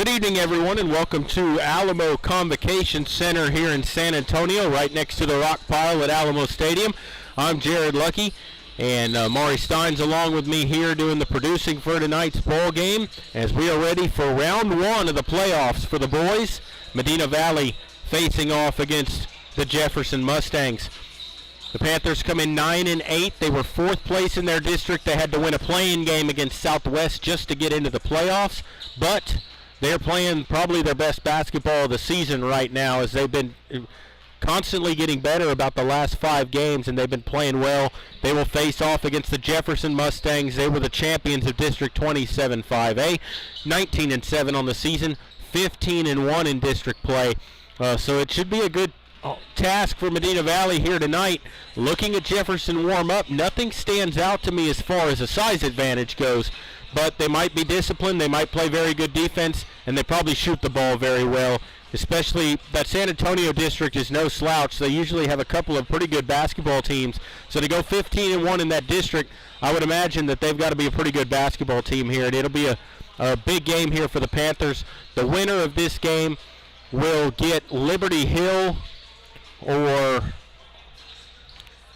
Good evening, everyone, and welcome to Alamo Convocation Center here in San Antonio, right next to the rock pile at Alamo Stadium. I'm Jared Lucky, and Maury Stein's along with me here doing the producing for tonight's ball game as we are ready for round one of the playoffs for the boys. Medina Valley facing off against the Jefferson Mustangs. The Panthers come in 9-8. They were fourth place in their district. They had to win a play-in game against Southwest just to get into the playoffs, but they're playing probably their best basketball of the season right now, as they've been constantly getting better about the last 5 games, and they've been playing well. They will face off against the Jefferson Mustangs. They were the champions of District 27-5A, 19-7 on the season, 15-1 in district play. So it should be a good task for Medina Valley here tonight. Looking at Jefferson warm up, nothing stands out to me as far as a size advantage goes, but they might be disciplined, they might play very good defense, and they probably shoot the ball very well. Especially that San Antonio district is no slouch. They usually have a couple of pretty good basketball teams. So to go 15-1 in that district, I would imagine that they've got to be a pretty good basketball team here, and it'll be a big game here for the Panthers. The winner of this game will get Liberty Hill, or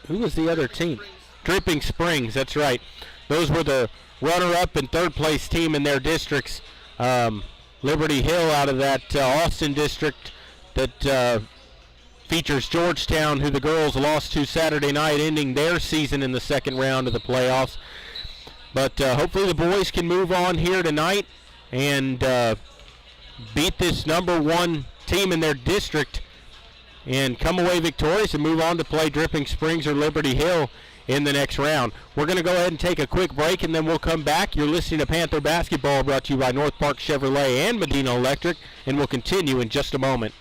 who was the other team? Dripping Springs, that's right. Those were the runner-up and third-place team in their districts. Liberty Hill out of that Austin district that features Georgetown, who the girls lost to Saturday night, ending their season in the second round of the playoffs. But hopefully the boys can move on here tonight and beat this number one team in their district and come away victorious and move on to play Dripping Springs or Liberty Hill in the next round. We're going to go ahead and take a quick break, and then we'll come back. You're listening to Panther Basketball, brought to you by North Park Chevrolet and Medina Electric, and we'll continue in just a moment.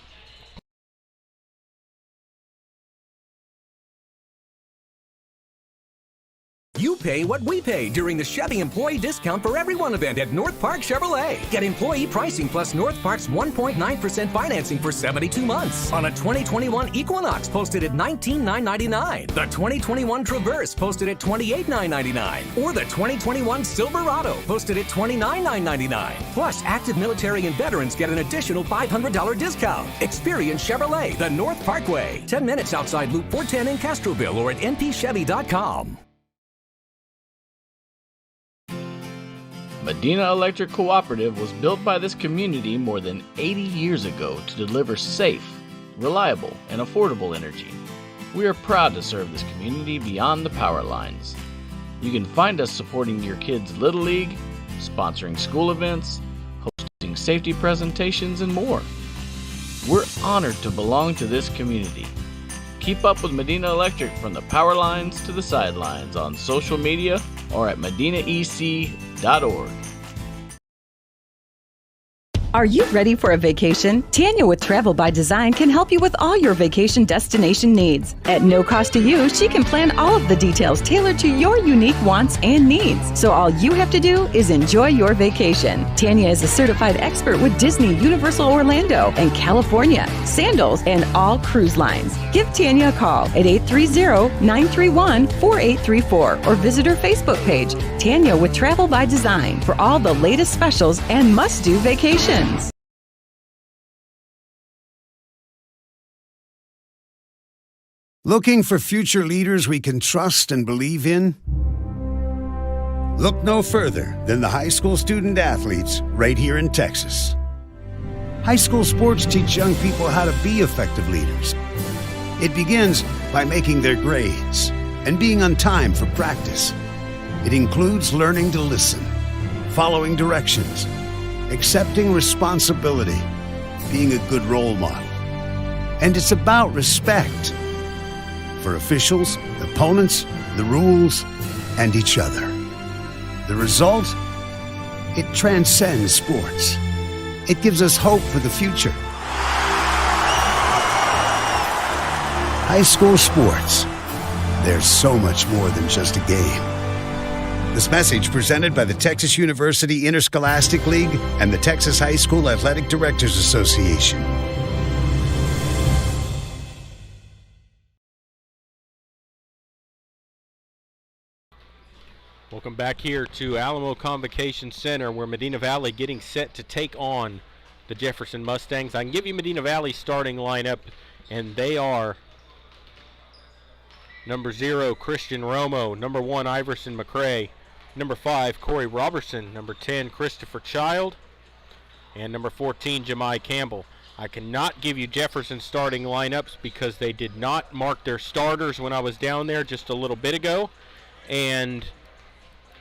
You pay what we pay during the Chevy Employee Discount for Everyone event at North Park Chevrolet. Get employee pricing plus North Park's 1.9% financing for 72 months on a 2021 Equinox posted at $19,999, the 2021 Traverse posted at $28,999, or the 2021 Silverado posted at $29,999. Plus, active military and veterans get an additional $500 discount. Experience Chevrolet, the North Parkway, 10 minutes outside Loop 410 in Castroville, or at npchevy.com. Medina Electric Cooperative was built by this community more than 80 years ago to deliver safe, reliable, and affordable energy. We are proud to serve this community beyond the power lines. You can find us supporting your kids' Little League, sponsoring school events, hosting safety presentations, and more. We're honored to belong to this community. Keep up with Medina Electric from the power lines to the sidelines on social media or at medinaec.org. Are you ready for a vacation? Tanya with Travel by Design can help you with all your vacation destination needs. At no cost to you, she can plan all of the details tailored to your unique wants and needs. So all you have to do is enjoy your vacation. Tanya is a certified expert with Disney, Universal Orlando, and California, Sandals, and all cruise lines. Give Tanya a call at 830-931-4834 or visit her Facebook page, Tanya with Travel by Design, for all the latest specials and must-do vacations. Looking for future leaders we can trust and believe in? Look no further than the high school student athletes right here in Texas. High school sports teach young people how to be effective leaders. It begins by making their grades and being on time for practice. It includes learning to listen, following directions, accepting responsibility, being a good role model. And it's about respect for officials, opponents, the rules, and each other. The result? It transcends sports. It gives us hope for the future. High school sports. There's so much more than just a game. This message presented by the Texas University Interscholastic League and the Texas High School Athletic Directors Association. Welcome back here to Alamo Convocation Center, where Medina Valley getting set to take on the Jefferson Mustangs. I can give you Medina Valley's starting lineup, and they are number 0, Christian Romo, number 1, Iverson McCray, number 5, Corey Robertson, number 10, Christopher Child, and number 14, Jemai Campbell. I cannot give you Jefferson starting lineups because they did not mark their starters when I was down there just a little bit ago, and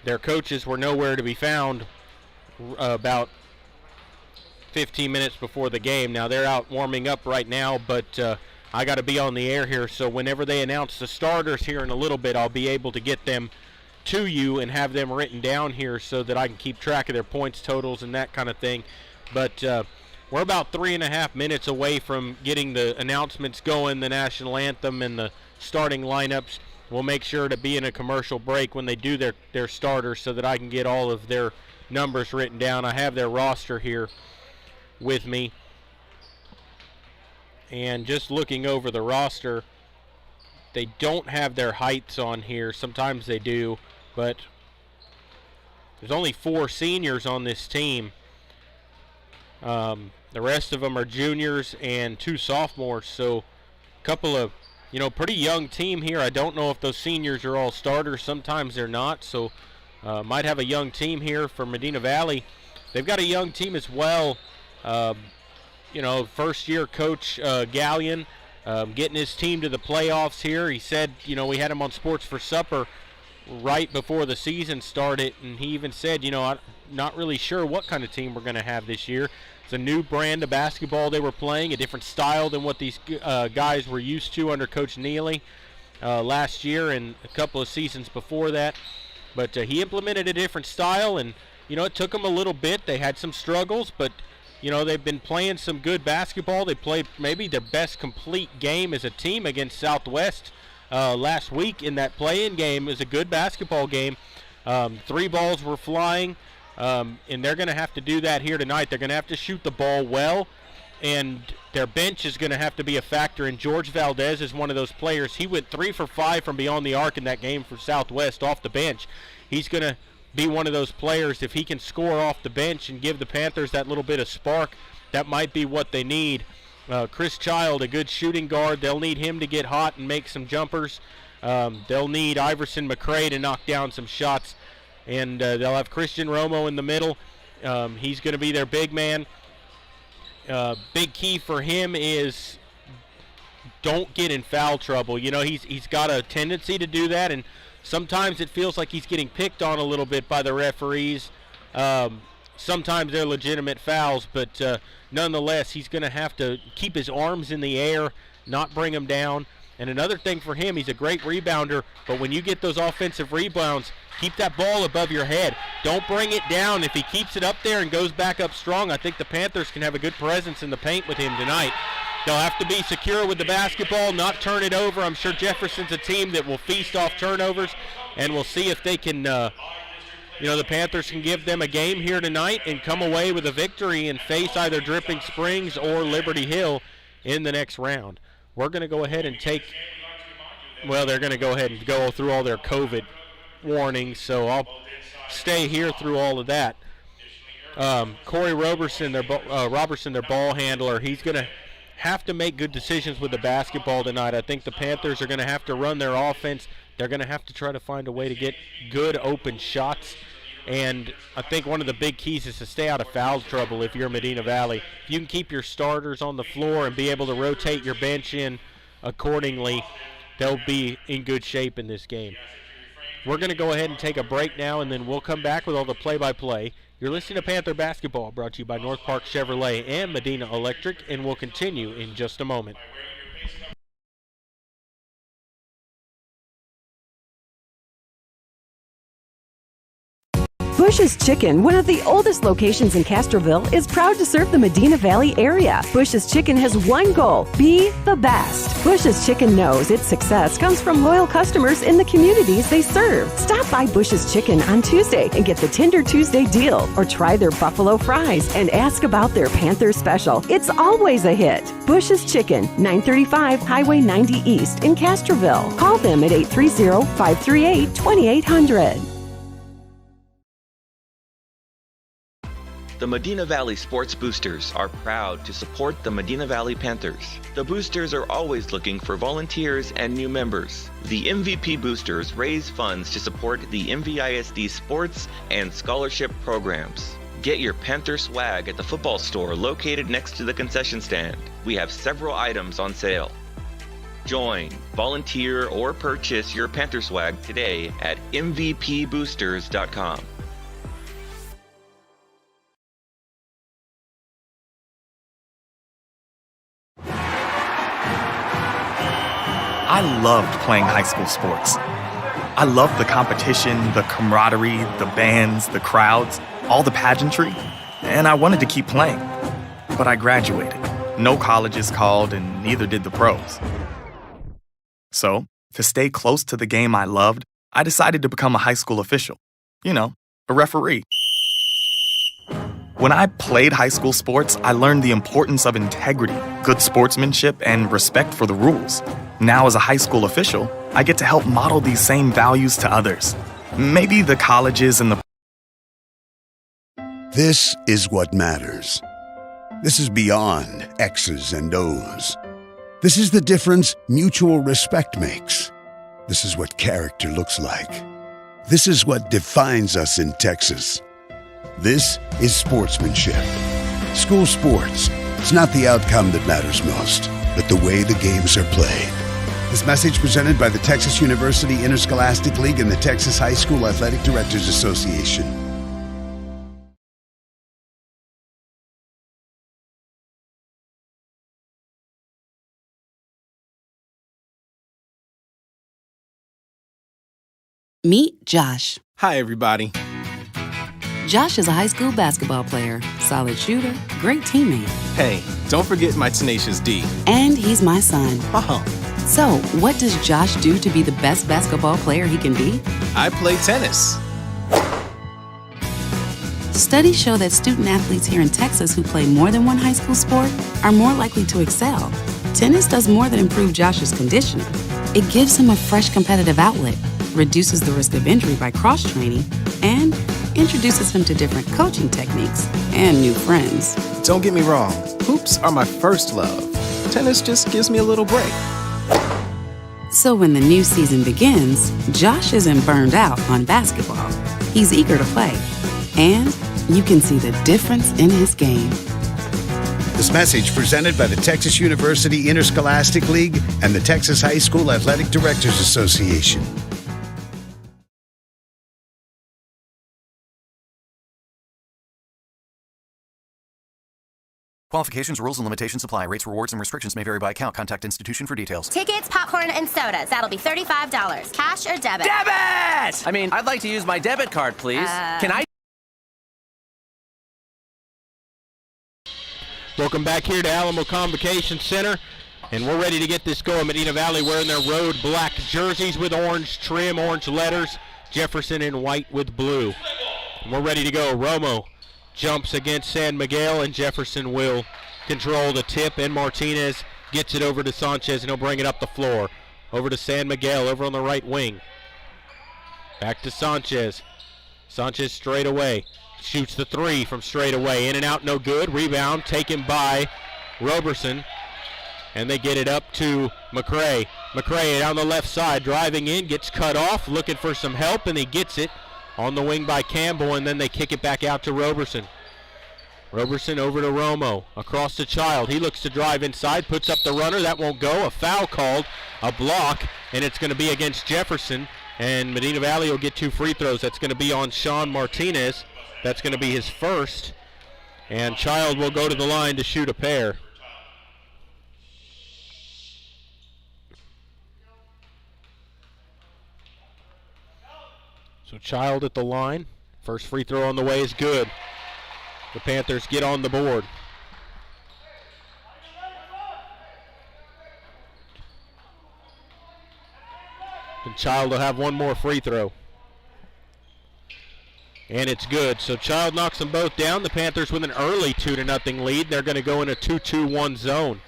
their coaches were nowhere to be found about 15 minutes before the game. Now they're out warming up right now, but I got to be on the air here, so whenever they announce the starters here in a little bit, I'll be able to get them to you and have them written down here so that I can keep track of their points totals and that kind of thing. But we're about 3.5 minutes away from getting the announcements going, the national anthem and the starting lineups. We'll make sure to be in a commercial break when they do their starters so that I can get all of their numbers written down. I have their roster here with me. And just looking over the roster, they don't have their heights on here. Sometimes they do, but there's only 4 seniors on this team. The rest of them are juniors and 2 sophomores, so a couple of, pretty young team here. I don't know if those seniors are all starters. Sometimes they're not, so might have a young team here for Medina Valley. They've got a young team as well. First-year coach Gallion getting his team to the playoffs here. He said, we had him on Sports for Supper right before the season started, and he even said, I'm not really sure what kind of team we're going to have this year. It's a new brand of basketball they were playing, a different style than what these guys were used to under Coach Neely last year and a couple of seasons before that. But he implemented a different style, and, it took them a little bit. They had some struggles, but they've been playing some good basketball. They played maybe their best complete game as a team against Southwest last week in that play-in game. It was a good basketball game. 3 balls were flying, and they're going to have to do that here tonight. They're going to have to shoot the ball well, and their bench is going to have to be a factor. And George Valdez is one of those players. He went 3 for 5 from beyond the arc in that game for Southwest off the bench. He's going to be one of those players. If he can score off the bench and give the Panthers that little bit of spark, that might be what they need. Chris Child, a good shooting guard. They'll need him to get hot and make some jumpers. They'll need Iverson McCray to knock down some shots. And they'll have Christian Romo in the middle. He's going to be their big man. Big key for him is don't get in foul trouble. He's got a tendency to do that, and sometimes it feels like he's getting picked on a little bit by the referees. Sometimes they're legitimate fouls, but nonetheless, he's going to have to keep his arms in the air, not bring them down. And another thing for him, he's a great rebounder, but when you get those offensive rebounds, keep that ball above your head. Don't bring it down. If he keeps it up there and goes back up strong, I think the Panthers can have a good presence in the paint with him tonight. They'll have to be secure with the basketball, not turn it over. I'm sure Jefferson's a team that will feast off turnovers, and we'll see if they can, the Panthers can give them a game here tonight and come away with a victory and face either Dripping Springs or Liberty Hill in the next round. We're going to go ahead and they're going to go ahead and go through all their COVID warnings, so I'll stay here through all of that. Corey Robertson, their ball handler, he's going to have to make good decisions with the basketball tonight. I think the Panthers are going to have to run their offense. They're going to have to try to find a way to get good open shots. And I think one of the big keys is to stay out of foul trouble if you're Medina Valley. If you can keep your starters on the floor and be able to rotate your bench in accordingly, they'll be in good shape in this game. We're going to go ahead and take a break now, and then we'll come back with all the play-by-play. You're listening to Panther Basketball, brought to you by North Park Chevrolet and Medina Electric, and we'll continue in just a moment. Bush's Chicken, one of the oldest locations in Castroville, is proud to serve the Medina Valley area. Bush's Chicken has one goal: be the best. Bush's Chicken knows its success comes from loyal customers in the communities they serve. Stop by Bush's Chicken on Tuesday and get the Tender Tuesday deal, or try their buffalo fries and ask about their Panther special. It's always a hit. Bush's Chicken, 935 Highway 90 East in Castroville. Call them at 830-538-2800. The Medina Valley Sports Boosters are proud to support the Medina Valley Panthers. The Boosters are always looking for volunteers and new members. The MVP Boosters raise funds to support the MVISD sports and scholarship programs. Get your Panther swag at the football store located next to the concession stand. We have several items on sale. Join, volunteer, or purchase your Panther swag today at mvpboosters.com. I loved playing high school sports. I loved the competition, the camaraderie, the bands, the crowds, all the pageantry, and I wanted to keep playing. But I graduated. No colleges called, and neither did the pros. So, to stay close to the game I loved, I decided to become a high school official. You know, a referee. When I played high school sports, I learned the importance of integrity, good sportsmanship, and respect for the rules. Now, as a high school official, I get to help model these same values to others. Maybe the colleges and the... This is what matters. This is beyond X's and O's. This is the difference mutual respect makes. This is what character looks like. This is what defines us in Texas. This is sportsmanship. School sports. It's not the outcome that matters most, but the way the games are played. This message presented by the Texas University Interscholastic League and the Texas High School Athletic Directors Association. Meet Josh. Hi, everybody. Josh is a high school basketball player, solid shooter, great teammate. Hey, don't forget my tenacious D. And he's my son. Oh. So, what does Josh do to be the best basketball player he can be? I play tennis. Studies show that student athletes here in Texas who play more than one high school sport are more likely to excel. Tennis does more than improve Josh's conditioning. It gives him a fresh competitive outlet, reduces the risk of injury by cross-training, and introduces him to different coaching techniques and new friends. Don't get me wrong, hoops are my first love. Tennis just gives me a little break. So when the new season begins, Josh isn't burned out on basketball. He's eager to play, and you can see the difference in his game. This message presented by the Texas University Interscholastic League and the Texas High School Athletic Directors Association. Qualifications, rules, and limitations apply. Rates, rewards, and restrictions may vary by account. Contact institution for details. Tickets, popcorn, and sodas. That'll be $35. Cash or debit? Debit! I'd like to use my debit card, please. Can I? Welcome back here to Alamo Convocation Center, and we're ready to get this going. Medina Valley wearing their road black jerseys with orange trim, orange letters. Jefferson in white with blue. And we're ready to go. Romo jumps against San Miguel, and Jefferson will control the tip, and Martinez gets it over to Sanchez, and he'll bring it up the floor. Over to San Miguel, over on the right wing. Back to Sanchez. Sanchez straight away. Shoots the three from straight away. In and out, no good. Rebound taken by Roberson. And they get it up to McCray. McCray down the left side, driving in, gets cut off, looking for some help, and he gets it on the wing by Campbell, and then they kick it back out to Roberson. Roberson over to Romo, across to Child. He looks to drive inside, puts up the runner. That won't go. A foul called, a block, and it's going to be against Jefferson. And Medina Valley will get 2 free throws. That's going to be on Sean Martinez. That's going to be his first. And Child will go to the line to shoot a pair. So Child at the line. First free throw on the way is good. The Panthers get on the board. And Child will have one more free throw. And it's good. So Child knocks them both down. The Panthers with an early 2-0 lead. They're going to go in a 2-2-1 zone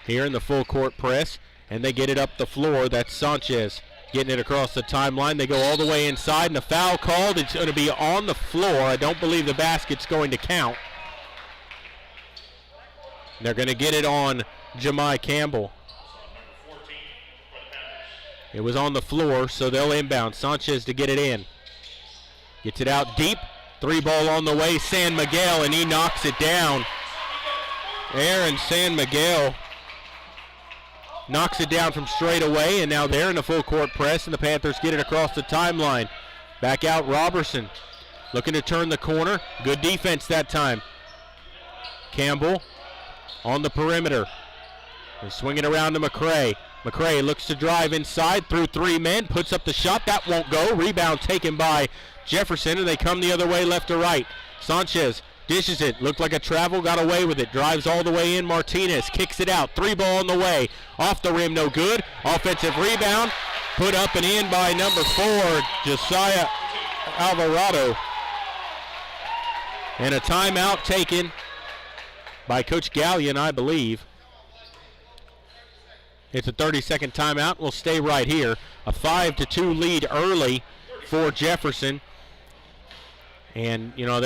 here in the full court press. And they get it up the floor. That's Sanchez. getting it across the timeline. They go all the way inside, and a foul called. It's going to be on the floor. I don't believe the basket's going to count. They're going to get it on Jemai Campbell. It was on the floor, so they'll inbound. Sanchez to get it in. Gets it out deep. 3 ball on the way. San Miguel, and he knocks it down. Aaron San Miguel knocks it down from straight away, and now they're in a full court press, and the Panthers get it across the timeline. Back out Robertson, looking to turn the corner. Good defense that time. Campbell on the perimeter. They swing it around to McCray. McCray looks to drive inside through 3 men, puts up the shot. That won't go. Rebound taken by Jefferson, and they come the other way left to right. Sanchez dishes it, looked like a travel, got away with it, drives all the way in. Martinez kicks it out, 3 ball on the way, off the rim, no good. Offensive rebound, put up and in by number 4, Josiah Alvarado. And a timeout taken by Coach Gallion, I believe. It's a 30-second timeout. We'll stay right here. A 5-2 lead early for Jefferson. And, you know,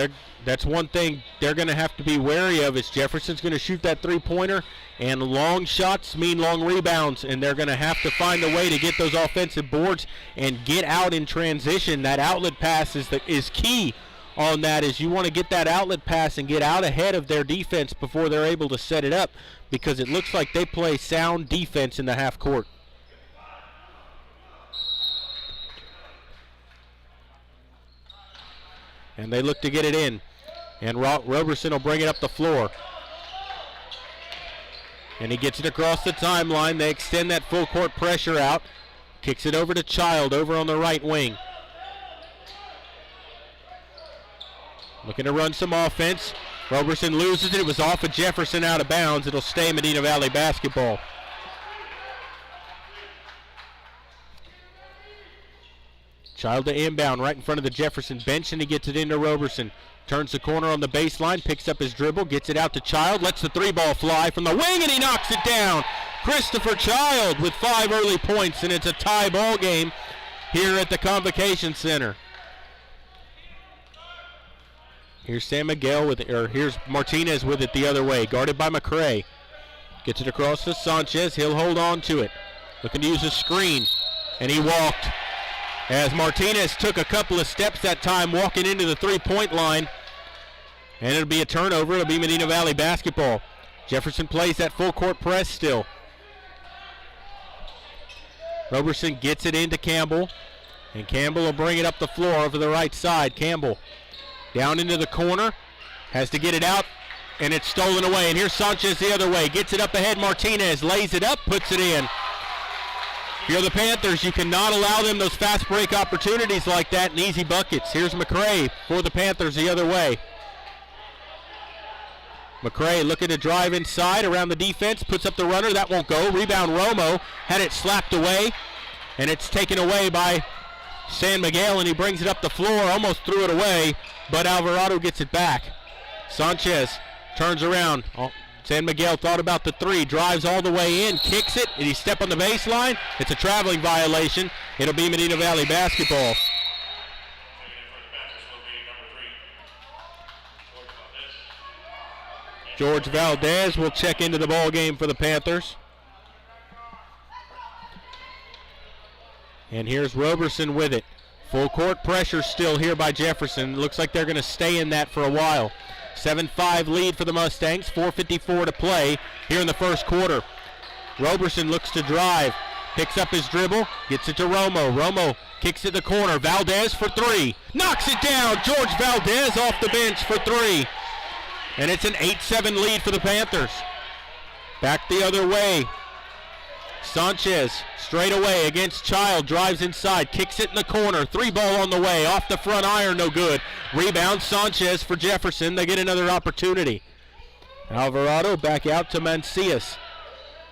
that's one thing they're going to have to be wary of is Jefferson's going to shoot that 3-pointer, and long shots mean long rebounds, and they're going to have to find a way to get those offensive boards and get out in transition. That outlet pass is key on that, is you want to get that outlet pass and get out ahead of their defense before they're able to set it up, because it looks like they play sound defense in the half court. And they look to get it in. And Roberson will bring it up the floor. And he gets it across the timeline. They extend that full court pressure out. Kicks it over to Child over on the right wing. Looking to run some offense. Roberson loses it. It was off of Jefferson, out of bounds. It'll stay Medina Valley basketball. Child to inbound right in front of the Jefferson bench, and he gets it into Roberson. Turns the corner on the baseline, picks up his dribble, gets it out to Child, lets the 3-ball fly from the wing, and he knocks it down. Christopher Child with 5 early points, and it's a tie ball game here at the Convocation Center. Here's San Miguel here's Martinez with it the other way, guarded by McCray. Gets it across to Sanchez. He'll hold on to it. Looking to use a screen, and he walked. As Martinez took a couple of steps that time walking into the 3-point line. And it'll be a turnover. It'll be Medina Valley basketball. Jefferson plays that full court press still. Roberson gets it into Campbell. And Campbell will bring it up the floor over the right side. Campbell down into the corner. Has to get it out. And it's stolen away. And here's Sanchez the other way. Gets it up ahead. Martinez lays it up. Puts it in. If you're the Panthers, you cannot allow them those fast break opportunities like that and easy buckets. Here's McCray for the Panthers the other way. McCray looking to drive inside around the defense, puts up the runner. That won't go. Rebound Romo. Had it slapped away, and it's taken away by San Miguel, and he brings it up the floor. Almost threw it away, but Alvarado gets it back. Sanchez turns around. San Miguel thought about the 3, drives all the way in, kicks it, and he step on the baseline. It's a traveling violation. It'll be Medina Valley basketball. George Valdez will check into the ball game for the Panthers. And here's Roberson with it. Full court pressure still here by Jefferson. Looks like they're going to stay in that for a while. 7-5 lead for the Mustangs, 4:54 to play here in the first quarter. Roberson looks to drive, picks up his dribble, gets it to Romo. Romo kicks it the corner. Valdez for 3, knocks it down. George Valdez off the bench for 3. And it's an 8-7 lead for the Panthers. Back the other way. Sanchez straight away against Child, drives inside, kicks it in the corner, 3-ball on the way, off the front iron, no good. Rebound Sanchez for Jefferson. They get another opportunity. Alvarado back out to Mancias.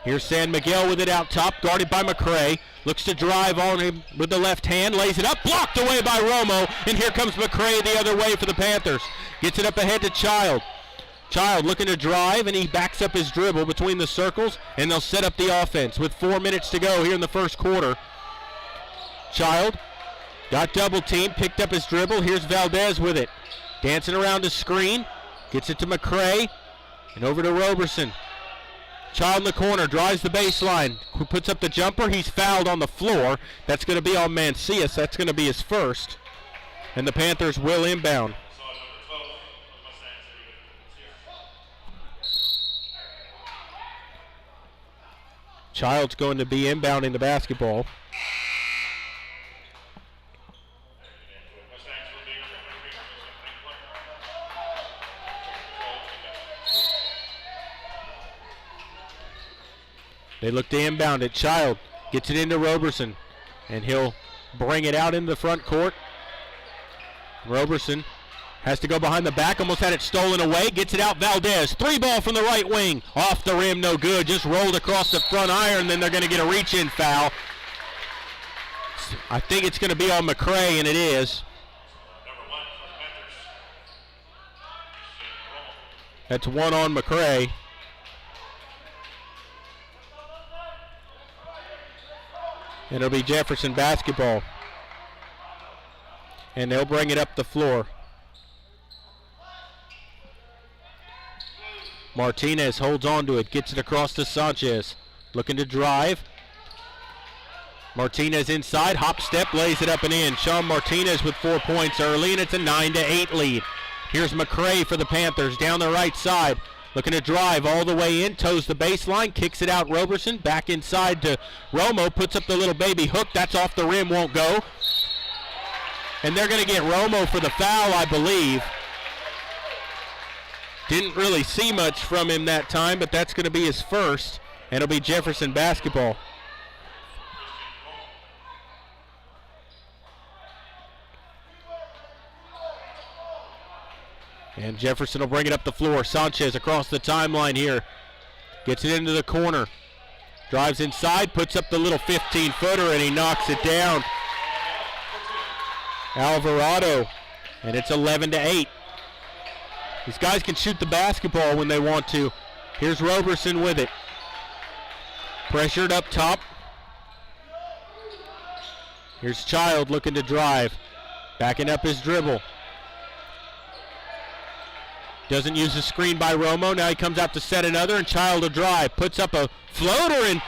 Here's San Miguel with it out top, guarded by McCray. Looks to drive on him with the left hand, lays it up, blocked away by Romo, and here comes McCray the other way for the Panthers. Gets it up ahead to Child. Child looking to drive, and he backs up his dribble between the circles, and they'll set up the offense with 4 minutes to go here in the first quarter. Child got double teamed, picked up his dribble. Here's Valdez with it. Dancing around the screen. Gets it to McCray. And over to Roberson. Child in the corner, drives the baseline. Puts up the jumper. He's fouled on the floor. That's going to be on Mancias. That's going to be his first. And the Panthers will inbound. Child's going to be inbounding the basketball. They look to inbound it. Child gets it into Roberson, and he'll bring it out into the front court. Roberson has to go behind the back, almost had it stolen away, gets it out. Valdez, 3-ball from the right wing, off the rim, no good, just rolled across the front iron, then they're going to get a reach-in foul. I think it's going to be on McCray, and it is. That's one on McCray. And it'll be Jefferson basketball. And they'll bring it up the floor. Martinez holds on to it, gets it across to Sanchez. Looking to drive. Martinez inside, hop step, lays it up and in. Sean Martinez with 4 points early, and it's a 9-8 lead. Here's McCray for the Panthers down the right side. Looking to drive all the way in, toes the baseline, kicks it out Roberson, back inside to Romo, puts up the little baby hook, that's off the rim, won't go. And they're going to get Romo for the foul, I believe. Didn't really see much from him that time, but that's going to be his first, and it'll be Jefferson basketball. And Jefferson will bring it up the floor. Sanchez across the timeline here. Gets it into the corner. Drives inside, puts up the little 15-footer, and he knocks it down. Alvarado, and it's 11-8. These guys can shoot the basketball when they want to. Here's Roberson with it. Pressured up top. Here's Child looking to drive. Backing up his dribble. Doesn't use the screen by Romo. Now he comes out to set another, and Child will drive. Puts up a floater, and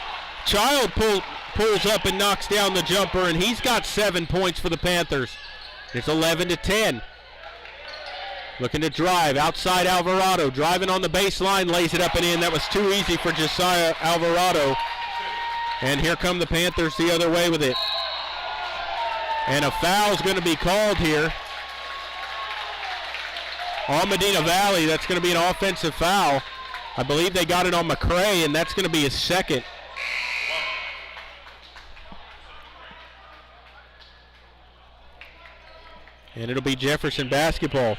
Child pulls up and knocks down the jumper, and he's got 7 points for the Panthers. It's 11-10. Looking to drive. Outside Alvarado. Driving on the baseline. Lays it up and in. That was too easy for Josiah Alvarado. And here come the Panthers the other way with it. And a foul's going to be called here on Medina Valley. That's going to be an offensive foul. I believe they got it on McCray, and that's going to be his second. And it'll be Jefferson basketball.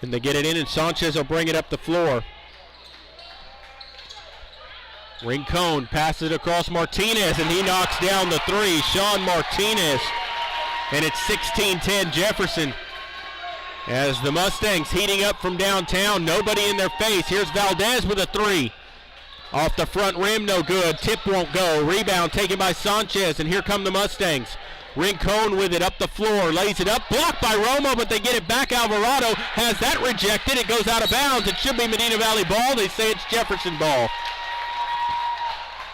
And they get it in, and Sanchez will bring it up the floor. Rincon passes it across Martinez, and he knocks down the three. Sean Martinez. And it's 16-10 Jefferson. As the Mustangs heating up from downtown, nobody in their face. Here's Valdez with a three. Off the front rim, no good. Tip won't go. Rebound taken by Sanchez, and here come the Mustangs. Rincon with it up the floor, lays it up, blocked by Romo, but they get it back. Alvarado has that rejected. It goes out of bounds. It should be Medina Valley ball. They say it's Jefferson ball.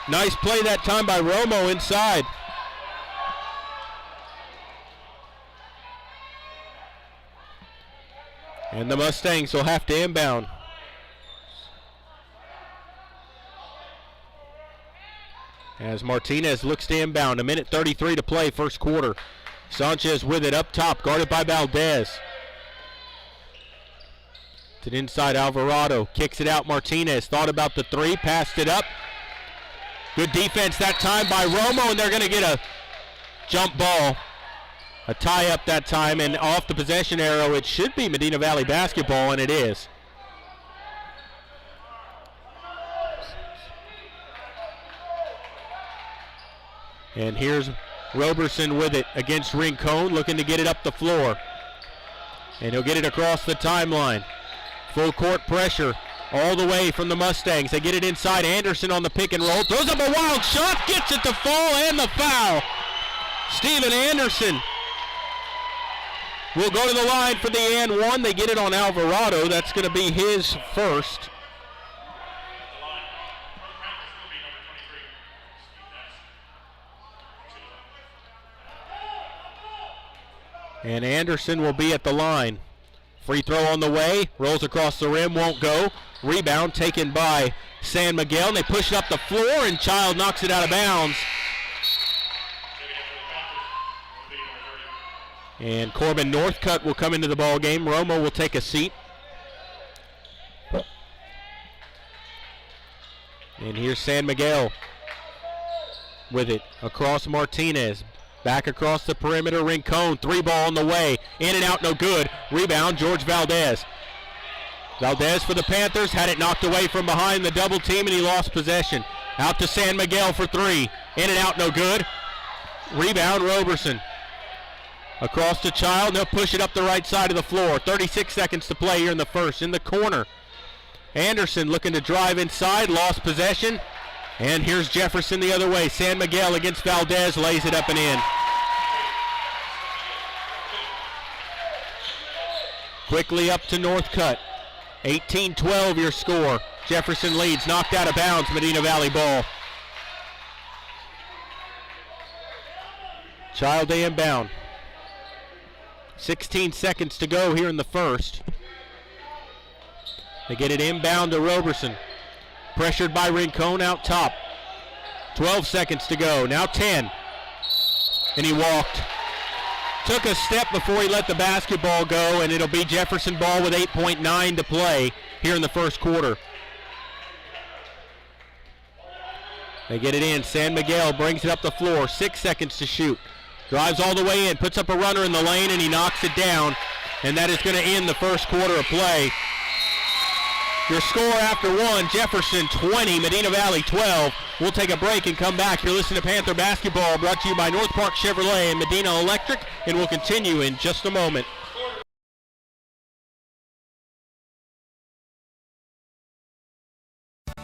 Nice play that time by Romo inside. And the Mustangs will have to inbound. As Martinez looks to inbound, 1:33 to play, first quarter. Sanchez with it up top, guarded by Valdez. To the inside, Alvarado kicks it out. Martinez thought about the three, passed it up. Good defense that time by Romo, and they're going to get a jump ball. A tie-up that time, and off the possession arrow, it should be Medina Valley basketball, and it is. And here's Roberson with it against Rincon, looking to get it up the floor. And he'll get it across the timeline. Full court pressure. all the way from the Mustangs. They get it inside. Anderson on the pick and roll. Throws up a wild shot. Gets it to fall and the foul. Steven Anderson will go to the line for the and one. They get it on Alvarado. That's going to be his first. And Anderson will be at the line. Free throw on the way. Rolls across the rim. Won't go. Rebound taken by San Miguel. And they push it up the floor, and Child knocks it out of bounds. And Corbin Northcutt will come into the ball game. Romo will take a seat. And here's San Miguel with it across Martinez. Back across the perimeter, Rincon, 3-ball on the way. In and out, no good. Rebound, George Valdez. Valdez for the Panthers, had it knocked away from behind the double team, and he lost possession. Out to San Miguel for 3. In and out, no good. Rebound, Roberson. Across to Child, they'll push it up the right side of the floor. 36 seconds to play here in the first. In the corner, Anderson looking to drive inside, lost possession. And here's Jefferson the other way. San Miguel against Valdez, lays it up and in. Quickly up to Northcutt. 18-12 your score. Jefferson leads, knocked out of bounds, Medina Valley ball. Child inbound. 16 seconds to go here in the first. They get it inbound to Roberson. Pressured by Rincon out top. 12 seconds to go. Now 10. And he walked. Took a step before he let the basketball go, and it'll be Jefferson ball with 8.9 to play here in the first quarter. They get it in. San Miguel brings it up the floor. 6 seconds to shoot. Drives all the way in. Puts up a runner in the lane, and he knocks it down. And that is going to end the first quarter of play. Your score after one, Jefferson 20, Medina Valley 12. We'll take a break and come back. You're listening to Panther Basketball, brought to you by North Park Chevrolet and Medina Electric, and we'll continue in just a moment.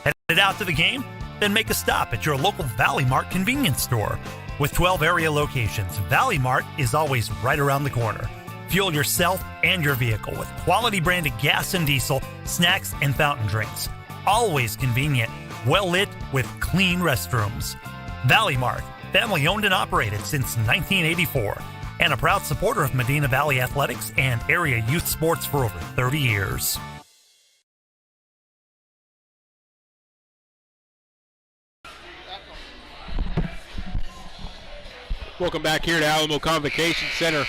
Headed out to the game? Then make a stop at your local Valley Mart convenience store. With 12 area locations, Valley Mart is always right around the corner. Fuel yourself and your vehicle with quality branded gas and diesel, snacks, and fountain drinks. Always convenient, well lit with clean restrooms. Valley Mart, family owned and operated since 1984, and a proud supporter of Medina Valley athletics and area youth sports for over 30 years. Welcome back here to Alamo Convocation Center.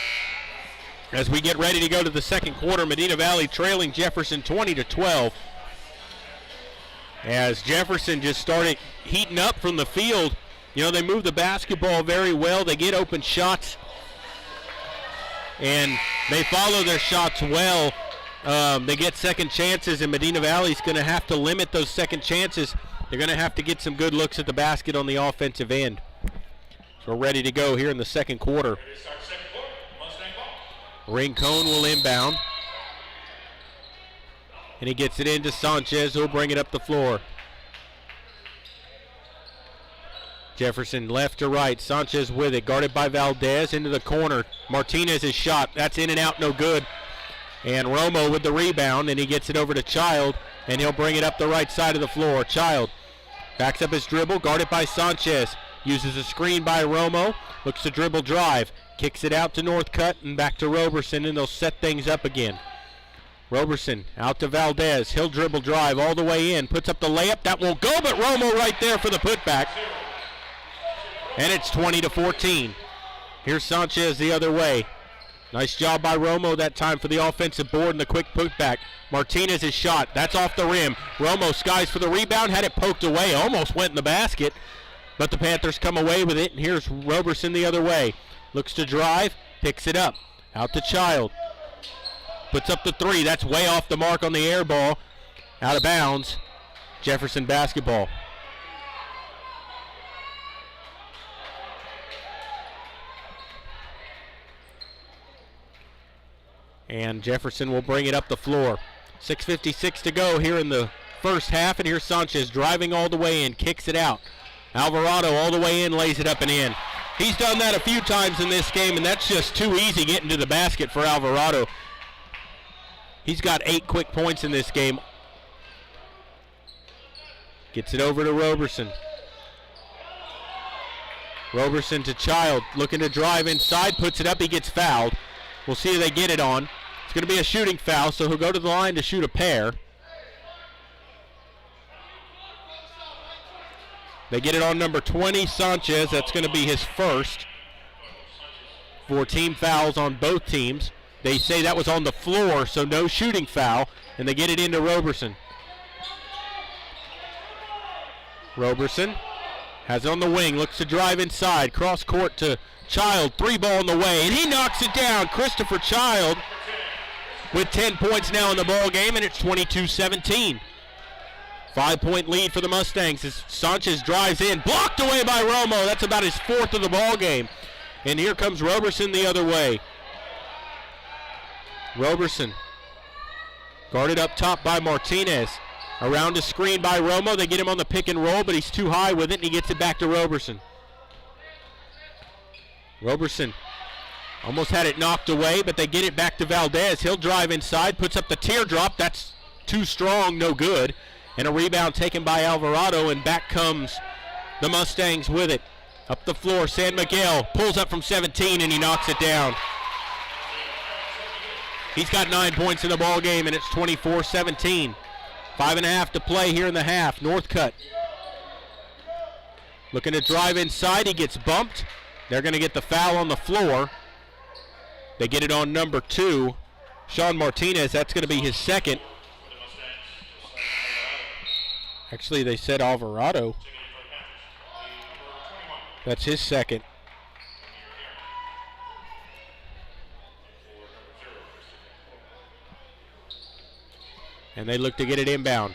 As we get ready to go to the second quarter, Medina Valley trailing Jefferson 20-12. As Jefferson just started heating up from the field, you know, they move the basketball very well. They get open shots, and they follow their shots well. They get second chances, and Medina Valley's going to have to limit those second chances. They're going to have to get some good looks at the basket on the offensive end. So we're ready to go here in the second quarter. Rincon will inbound. And he gets it into Sanchez, who'll bring it up the floor. Jefferson left to right. Sanchez with it, guarded by Valdez into the corner. Martinez's shot, that's in and out, no good. And Romo with the rebound, and he gets it over to Child, and he'll bring it up the right side of the floor. Child backs up his dribble, guarded by Sanchez. Uses a screen by Romo, looks to dribble drive. Kicks it out to Northcutt and back to Roberson, and they'll set things up again. Roberson out to Valdez. He'll dribble drive all the way in. Puts up the layup. That won't go, but Romo right there for the putback. And it's 20-14. Here's Sanchez the other way. Nice job by Romo that time for the offensive board and the quick putback. Martinez's shot. That's off the rim. Romo skies for the rebound. Had it poked away. Almost went in the basket. But the Panthers come away with it, and here's Roberson the other way. Looks to drive, picks it up, out to Child. Puts up the three, that's way off the mark on the air ball. Out of bounds, Jefferson basketball. And Jefferson will bring it up the floor. 6:56 to go here in the first half, and here's Sanchez driving all the way in, kicks it out. Alvarado all the way in, lays it up and in. He's done that a few times in this game, and that's just too easy getting to the basket for Alvarado. He's got 8 quick points in this game. Gets it over to Roberson. Roberson to Child, looking to drive inside, puts it up, he gets fouled. We'll see if they get it on. It's going to be a shooting foul, so he'll go to the line to shoot a pair. They get it on number 20, Sanchez. That's going to be his first. 4 team fouls on both teams. They say that was on the floor, so no shooting foul, and they get it into Roberson. Roberson has it on the wing, looks to drive inside, cross court to Child, 3-ball on the way, and he knocks it down. Christopher Child with 10 points now in the ball game, and it's 22-17. 5-point lead for the Mustangs as Sanchez drives in, blocked away by Romo. That's about his 4th of the ball game. And here comes Roberson the other way. Roberson guarded up top by Martinez. Around a screen by Romo. They get him on the pick and roll, but he's too high with it, and he gets it back to Roberson. Roberson almost had it knocked away, but they get it back to Valdez. He'll drive inside, puts up the teardrop. That's too strong, no good. And a rebound taken by Alvarado, and back comes the Mustangs with it. Up the floor, San Miguel pulls up from 17, and he knocks it down. He's got 9 points in the ball game, and it's 24-17. 5.5 to play here in the half. Northcutt looking to drive inside. He gets bumped. They're going to get the foul on the floor. They get it on number 2, Sean Martinez. That's going to be his second. Actually, they said Alvarado. That's his second. And they look to get it inbound.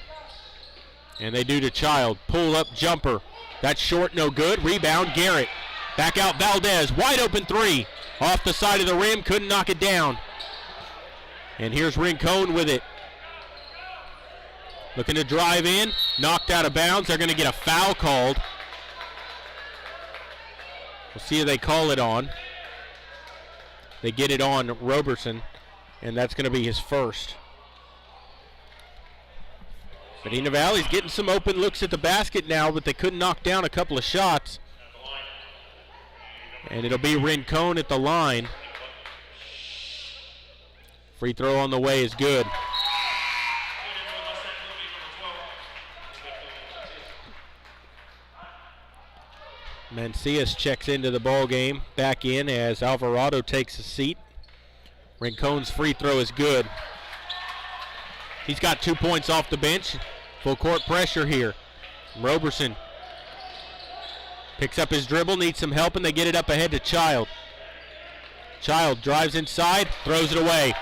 And they do to Child. Pull up jumper. That's short, no good. Rebound, Garrett. Back out Valdez. Wide open 3. Off the side of the rim. Couldn't knock it down. And here's Rincon with it. Looking to drive in. Knocked out of bounds. They're going to get a foul called. We'll see if they call it on. They get it on Roberson. And that's going to be his first. Medina Valley's getting some open looks at the basket now, but they couldn't knock down a couple of shots. And it'll be Rincon at the line. Free throw on the way is good. Mancias checks into the ball game, back in as Alvarado takes a seat. Rincon's free throw is good. He's got 2 points off the bench. Full court pressure here. Roberson picks up his dribble, needs some help, and they get it up ahead to Child. Child drives inside, throws it away.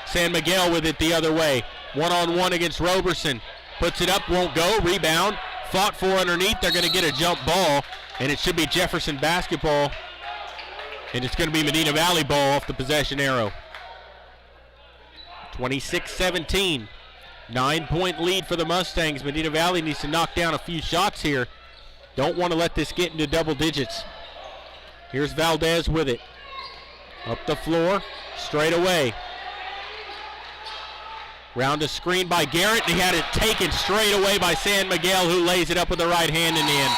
San Miguel with it the other way. 1-on-1 against Roberson. Puts it up, won't go. Rebound. Fought for underneath. They're going to get a jump ball, and it should be Jefferson basketball. And it's going to be Medina Valley ball off the possession arrow. 26-17. 9-point lead for the Mustangs. Medina Valley needs to knock down a few shots here. Don't want to let this get into double digits. Here's Valdez with it. Up the floor, straight away. Round a screen by Garrett, and he had it taken straight away by San Miguel, who lays it up with the right hand and in.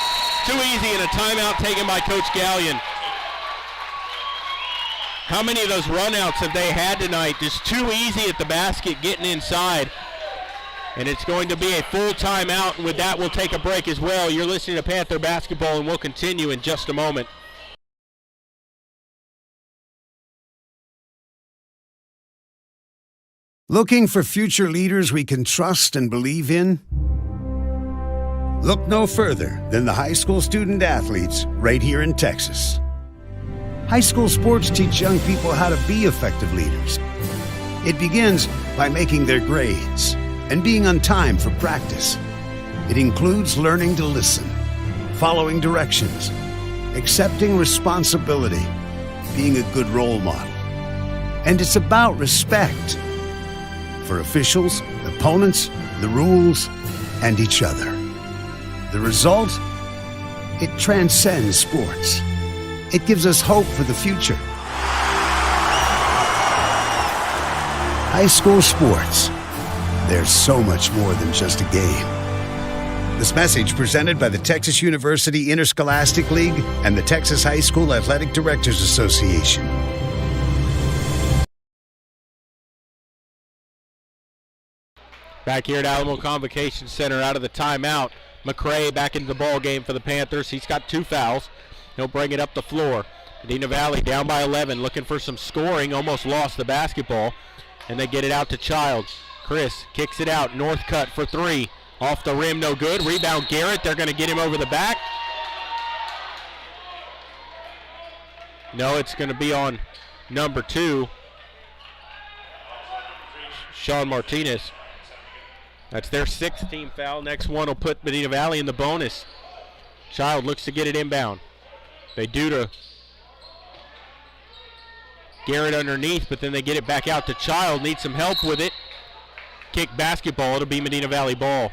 Too easy, and a timeout taken by Coach Gallion. How many of those runouts have they had tonight? Just too easy at the basket, getting inside. And it's going to be a full timeout, and with that we'll take a break as well. You're listening to Panther Basketball, and we'll continue in just a moment. Looking for future leaders we can trust and believe in? Look no further than the high school student athletes right here in Texas. High school sports teach young people how to be effective leaders. It begins by making their grades and being on time for practice. It includes learning to listen, following directions, accepting responsibility, being a good role model. And it's about respect for officials, opponents, the rules, and each other. The result? It transcends sports. It gives us hope for the future. High school sports. There's so much more than just a game. This message presented by the Texas University Interscholastic League and the Texas High School Athletic Directors Association. Back here at Alamo Convocation Center out of the timeout. McCray back into the ball game for the Panthers. He's got 2 fouls. He'll bring it up the floor. Medina Valley down by 11, looking for some scoring. Almost lost the basketball. And they get it out to Child. Chris kicks it out. Northcutt for 3. Off the rim, no good. Rebound Garrett. They're going to get him over the back. No, it's going to be on number 2. Sean Martinez. That's their 6th team foul. Next one will put Medina Valley in the bonus. Child looks to get it inbound. They do to Garrett underneath, but then they get it back out to Child. Needs some help with it. Kick basketball. It'll be Medina Valley ball.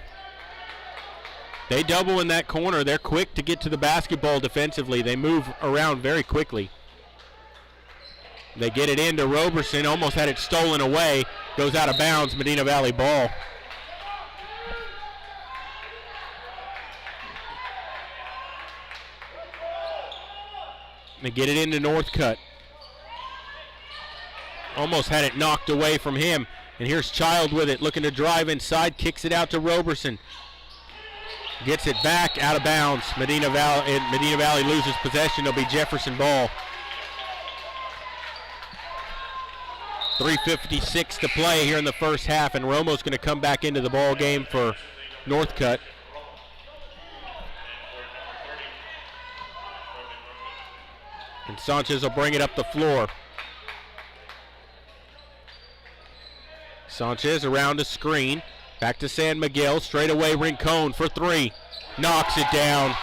They double in that corner. They're quick to get to the basketball defensively. They move around very quickly. They get it into Roberson. Almost had it stolen away. Goes out of bounds. Medina Valley ball. They get it into Northcutt. Almost had it knocked away from him. And here's Child with it, looking to drive inside, kicks it out to Roberson. Gets it back, out of bounds. Medina Valley loses possession. It'll be Jefferson ball. 3:56 to play here in the first half, and Romo's going to come back into the ball game for Northcutt. And Sanchez will bring it up the floor. Sanchez around the screen. Back to San Miguel. Straight away, Rincon for 3. Knocks it down.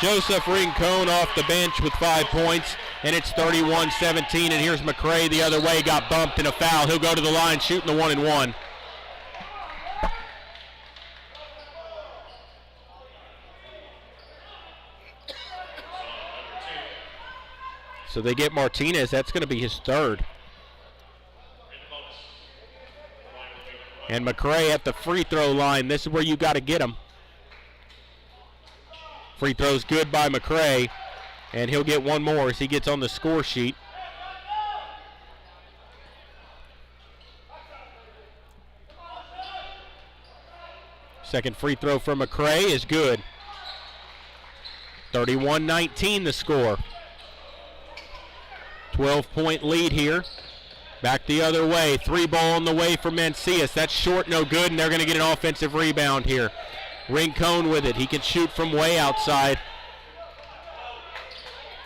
Joseph Rincon off the bench with 5 points. And it's 31-17. And here's McCray the other way. Got bumped in a foul. He'll go to the line shooting the 1-and-1. So they get Martinez. That's going to be his 3rd. And McCray at the free throw line. This is where you got to get him. Free throw's good by McCray. And he'll get one more as he gets on the score sheet. Second free throw from McCray is good. 31-19 the score. 12-point lead here. Back the other way. 3 ball on the way for Mancias. That's short, no good, and they're going to get an offensive rebound here. Rincon with it. He can shoot from way outside.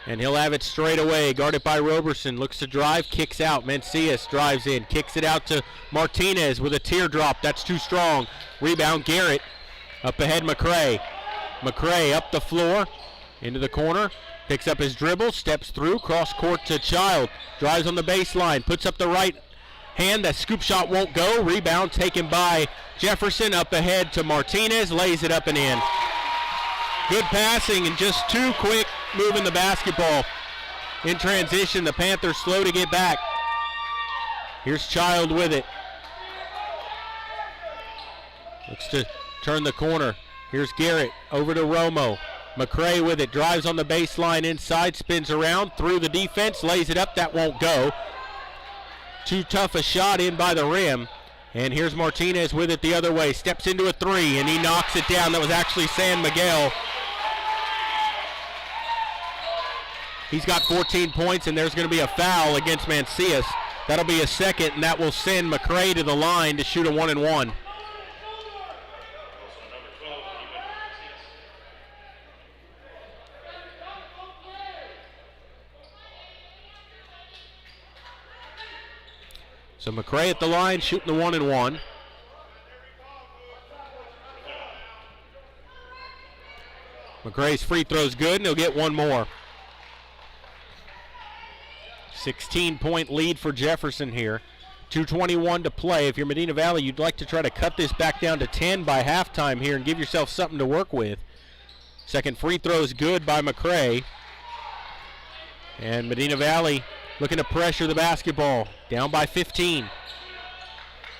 And he'll have it straight away. Guarded by Roberson. Looks to drive, kicks out. Mancias drives in, kicks it out to Martinez with a teardrop. That's too strong. Rebound Garrett. Up ahead McCray. McCray up the floor. Into the corner. Picks up his dribble, steps through, cross court to Child. Drives on the baseline, puts up the right hand. That scoop shot won't go. Rebound taken by Jefferson. Up ahead to Martinez, lays it up and in. Good passing and just too quick moving the basketball. In transition, the Panthers slow to get back. Here's Child with it. Looks to turn the corner. Here's Garrett over to Romo. McCray with it, drives on the baseline inside, spins around, through the defense, lays it up, that won't go. Too tough a shot in by the rim. And here's Martinez with it the other way, steps into a 3, and he knocks it down. That was actually San Miguel. He's got 14 points, and there's going to be a foul against Mancias. That'll be a second, and that will send McCray to the line to shoot a 1-and-1. So McCray at the line, shooting the 1-and-1. McCray's free throw's good, and he'll get one more. 16-point lead for Jefferson here. 2:21 to play. If you're Medina Valley, you'd like to try to cut this back down to 10 by halftime here and give yourself something to work with. Second free throw is good by McCray. And Medina Valley looking to pressure the basketball. Down by 15.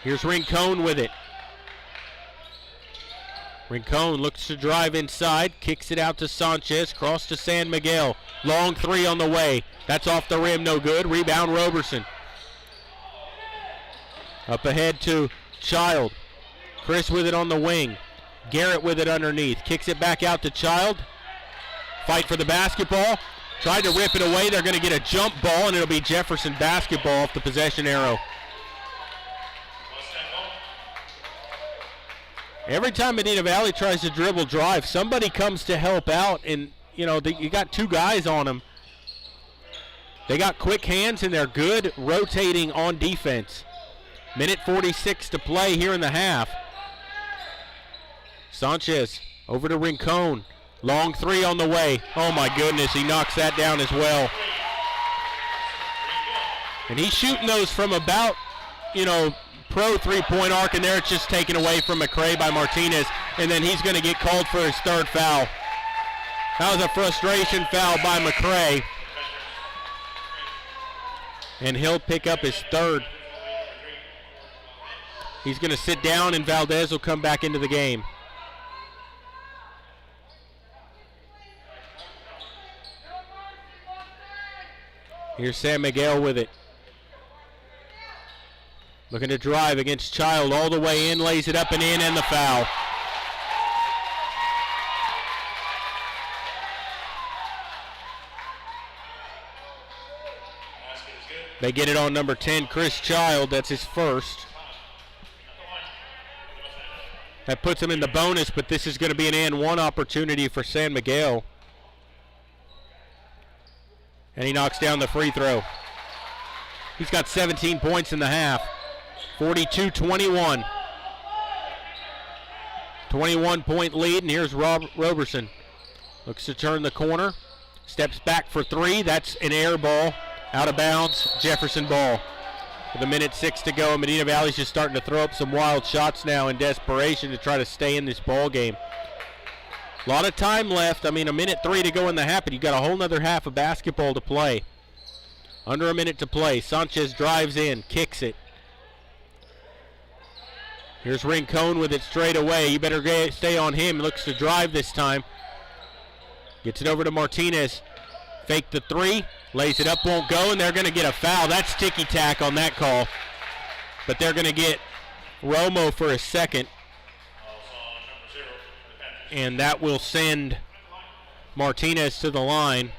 Here's Rincon with it. Rincon looks to drive inside, kicks it out to Sanchez, cross to San Miguel. Long three on the way. That's off the rim, no good. Rebound Roberson. Up ahead to Child. Chris with it on the wing. Garrett with it underneath. Kicks it back out to Child. Fight for the basketball. Tried to rip it away. They're going to get a jump ball, and it'll be Jefferson basketball off the possession arrow. Every time Medina Valley tries to dribble drive, somebody comes to help out, and you got two guys on them. They got quick hands, and they're good rotating on defense. Minute 46 to play here in the half. Sanchez over to Rincon. Long three on the way. Oh my goodness, he knocks that down as well. And he's shooting those from about, pro three-point arc, and there it's just taken away from McCray by Martinez, and then he's going to get called for his third foul. That was a frustration foul by McCray, and he'll pick up his third. He's going to sit down, and Valdez will come back into the game. Here's San Miguel with it. Looking to drive against Child all the way in, lays it up and in, and the foul. They get it on number 10, Chris Child. That's his first. That puts him in the bonus, but this is going to be an and one opportunity for San Miguel. And he knocks down the free throw. He's got 17 points in the half. 42-21. 21-point lead, and here's Roberson. Looks to turn the corner. Steps back for three. That's an air ball. Out of bounds. Jefferson ball. With a minute 6 to go, Medina Valley's just starting to throw up some wild shots now in desperation to try to stay in this ball game. A lot of time left. A minute 3 to go in the half, but you got a whole nother half of basketball to play. Under a minute to play. Sanchez drives in, kicks it. Here's Rincon with it straight away. You better stay on him. Looks to drive this time. Gets it over to Martinez. Fake the three. Lays it up, won't go, and they're going to get a foul. That's ticky-tack on that call. But they're going to get Romo for a second. And that will send Martinez to the line.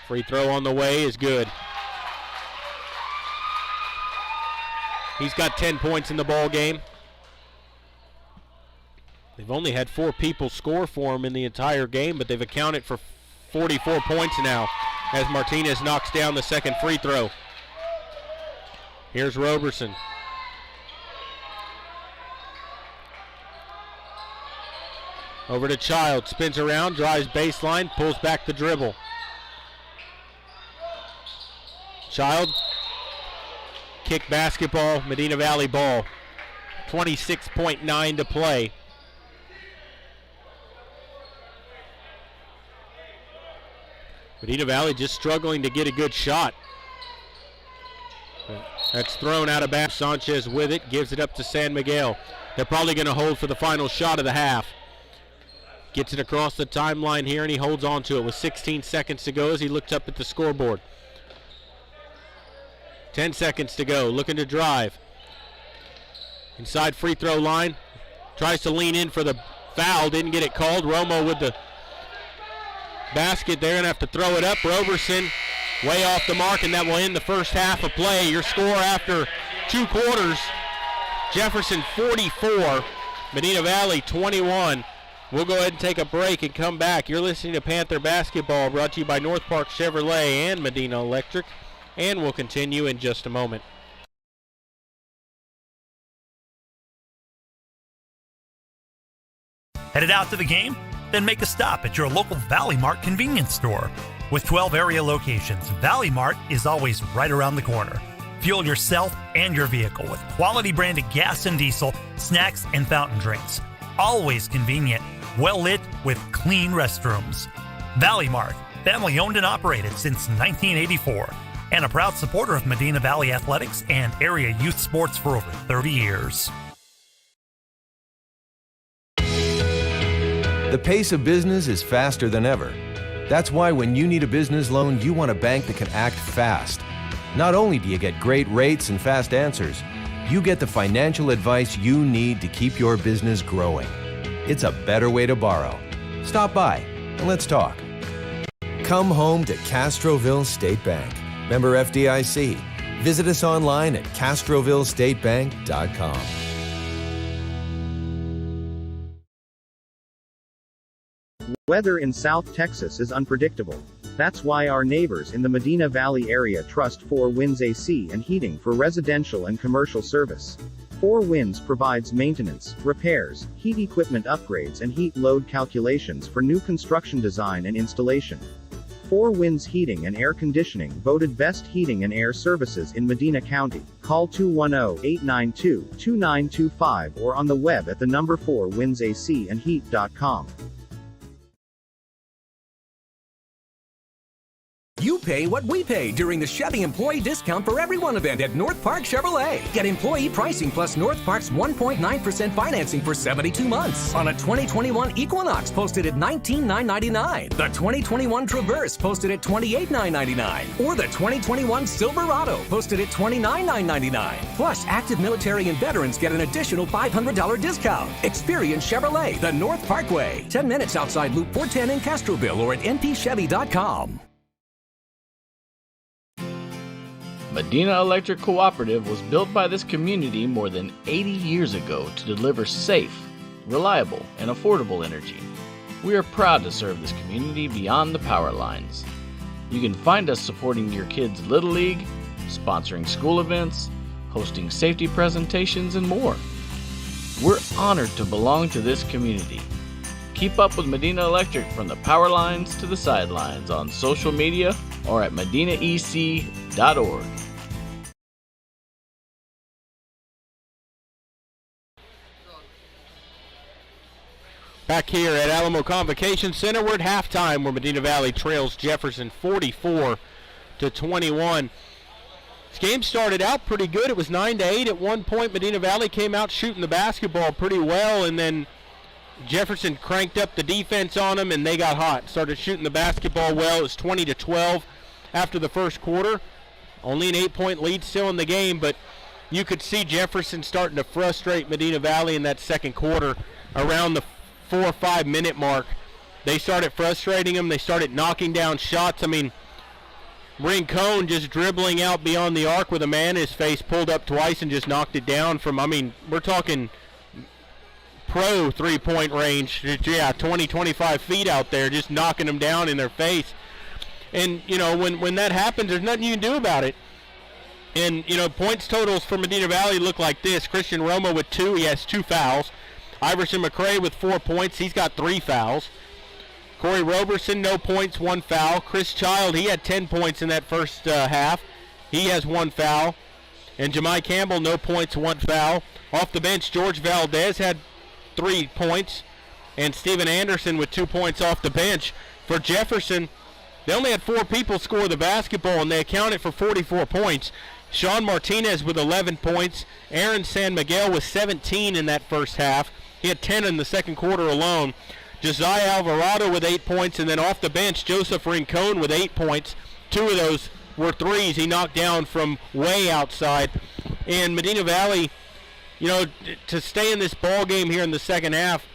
Free throw on the way is good. He's got 10 points in the ball game. They've only had 4 people score for him in the entire game, but they've accounted for 44 points now as Martinez knocks down the second free throw. Here's Roberson. Over to Child, spins around, drives baseline, pulls back the dribble. Child, kick basketball, Medina Valley ball. 26.9 to play. Medina Valley just struggling to get a good shot. That's thrown out of bounds. Sanchez with it, gives it up to San Miguel. They're probably going to hold for the final shot of the half. Gets it across the timeline here, and he holds on to it with 16 seconds to go as he looks up at the scoreboard. 10 seconds to go, looking to drive. Inside free throw line. Tries to lean in for the foul, didn't get it called. Romo with the basket. They're going to have to throw it up. Roberson way off the mark, and that will end the first half of play. Your score after 2 quarters, Jefferson 44, Medina Valley 21. We'll go ahead and take a break and come back. You're listening to Panther Basketball, brought to you by North Park Chevrolet and Medina Electric, and we'll continue in just a moment. Headed out to the game? Then make a stop at your local Valley Mart convenience store. With 12 area locations, Valley Mart is always right around the corner. Fuel yourself and your vehicle with quality branded gas and diesel, snacks, and fountain drinks. Always convenient, well lit with clean restrooms. Valley Mart, family owned and operated since 1984, and a proud supporter of Medina Valley athletics and area youth sports for over 30 years. The pace of business is faster than ever. That's why when you need a business loan, you want a bank that can act fast. Not only do you get great rates and fast answers, you get the financial advice you need to keep your business growing. It's a better way to borrow. Stop by and let's talk. Come home to Castroville State Bank. Member FDIC. Visit us online at castrovillestatebank.com. Weather in South Texas is unpredictable. That's why our neighbors in the Medina Valley area trust 4 Winds AC and Heating for residential and commercial service. 4 Winds provides maintenance, repairs, heat equipment upgrades and heat load calculations for new construction design and installation. 4 Winds Heating and Air Conditioning voted Best Heating and Air Services in Medina County. Call 210-892-2925 or on the web at the number 4windsac&heat.com. You pay what we pay during the Chevy Employee Discount for Everyone event at North Park Chevrolet. Get employee pricing plus North Park's 1.9% financing for 72 months on a 2021 Equinox posted at $19,999, the 2021 Traverse posted at $28,999, or the 2021 Silverado posted at $29,999. Plus, active military and veterans get an additional $500 discount. Experience Chevrolet, the North Parkway, 10 minutes outside Loop 410 in Castroville or at npchevy.com. Medina Electric Cooperative was built by this community more than 80 years ago to deliver safe, reliable, and affordable energy. We are proud to serve this community beyond the power lines. You can find us supporting your kids' Little League, sponsoring school events, hosting safety presentations, and more. We're honored to belong to this community. Keep up with Medina Electric from the power lines to the sidelines on social media or at medinaec.org. Back here at Alamo Convocation Center, we're at halftime where Medina Valley trails Jefferson 44-21. This game started out pretty good. It was 9-8 at one point. Medina Valley came out shooting the basketball pretty well, and then Jefferson cranked up the defense on them, and they got hot. Started shooting the basketball well. It was 20-12 after the first quarter. Only an 8-point lead still in the game, but you could see Jefferson starting to frustrate Medina Valley in that second quarter around the 4 or 5 minute mark. They started frustrating them. They started knocking down shots. I mean, Rincon just dribbling out beyond the arc with a man, his face pulled up twice and just knocked it down from, I mean, we're talking pro 3-point range. Yeah, 20, 25 feet out there, just knocking them down in their face. And, you know, when that happens, there's nothing you can do about it. And, you know, points totals for Medina Valley look like this. Christian Roma with 2. He has 2 fouls. Iverson McCray with 4 points. He's got 3 fouls. Corey Roberson, no points, 1 foul. Chris Child, he had 10 points in that first half. He has 1 foul. And Jemai Campbell, no points, 1 foul. Off the bench, George Valdez had 3 points. And Steven Anderson with 2 points off the bench. For Jefferson, they only had 4 people score the basketball, and they accounted for 44 points. Sean Martinez with 11 points. Aaron San Miguel with 17 in that first half. He had 10 in the second quarter alone. Josiah Alvarado with 8 points, and then off the bench, Joseph Rincon with 8 points. 2 of those were threes he knocked down from way outside. And Medina Valley, you know, to stay in this ball game here in the second half,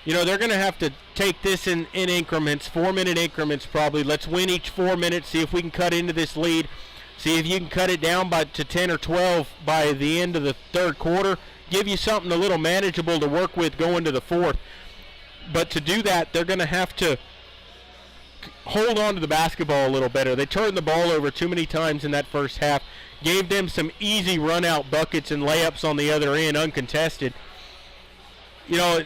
you know, they're going to have to take this in increments, 4-minute increments probably. Let's win each 4 minutes, see if we can cut into this lead, see if you can cut it down to 10 or 12 by the end of the third quarter. Give you something a little manageable to work with going to the fourth. But to do that, they're going to have to hold on to the basketball a little better. They turned the ball over too many times in that first half, gave them some easy run-out buckets and layups on the other end, uncontested. You know,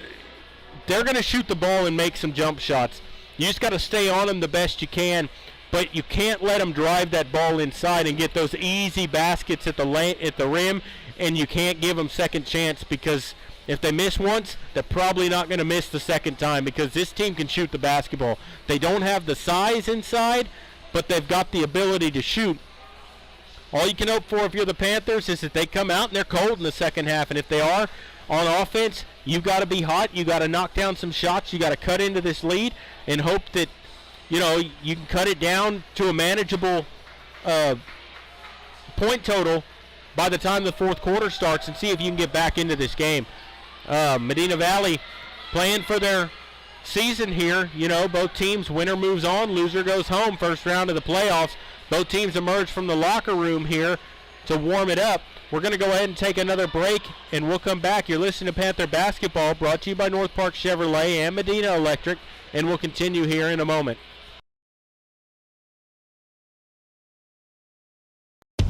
they're going to shoot the ball and make some jump shots. You just got to stay on them the best you can, but you can't let them drive that ball inside and get those easy baskets at the rim, and you can't give them second chance, because if they miss once, they're probably not going to miss the second time, because this team can shoot the basketball. They don't have the size inside, but they've got the ability to shoot. All you can hope for if you're the Panthers is that they come out and they're cold in the second half, and if they are on offense, you've got to be hot. You've got to knock down some shots. You've got to cut into this lead and hope that, you can cut it down to a manageable point total by the time the fourth quarter starts, and see if you can get back into this game. Medina Valley playing for their season here. Both teams, winner moves on, loser goes home, first round of the playoffs. Both teams emerge from the locker room here to warm it up. We're going to go ahead and take another break, and we'll come back. You're listening to Panther Basketball, brought to you by North Park Chevrolet and Medina Electric, and we'll continue here in a moment.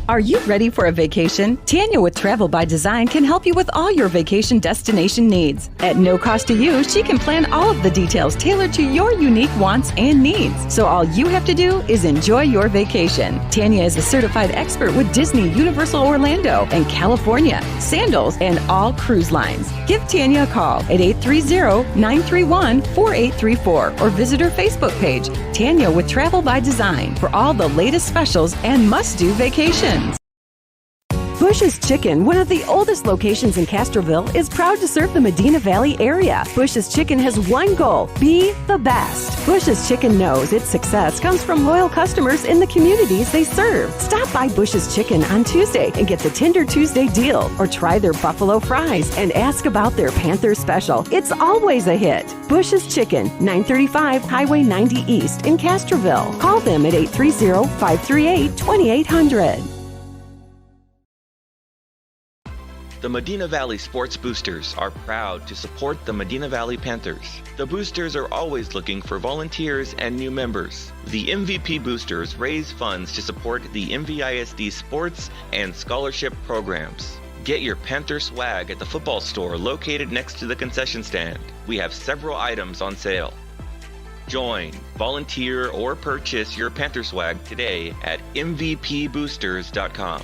Are you ready for a vacation? Tanya with Travel by Design can help you with all your vacation destination needs. At no cost to you, she can plan all of the details tailored to your unique wants and needs. So all you have to do is enjoy your vacation. Tanya is a certified expert with Disney, Universal Orlando, and California, Sandals, and all cruise lines. Give Tanya a call at 830-931-4834 or visit her Facebook page, Tanya with Travel by Design, for all the latest specials and must-do vacations. Bush's Chicken, one of the oldest locations in Castroville, is proud to serve the Medina Valley area. Bush's Chicken has one goal: be the best. Bush's Chicken knows its success comes from loyal customers in the communities they serve. Stop by Bush's Chicken on Tuesday and get the Tender Tuesday deal, or try their buffalo fries and ask about their Panther special. It's always a hit. Bush's Chicken, 935 Highway 90 East in Castroville. Call them at 830-538-2800. The Medina Valley Sports Boosters are proud to support the Medina Valley Panthers. The Boosters are always looking for volunteers and new members. The MVP Boosters raise funds to support the MVISD sports and scholarship programs. Get your Panther swag at the football store located next to the concession stand. We have several items on sale. Join, volunteer, or purchase your Panther swag today at mvpboosters.com.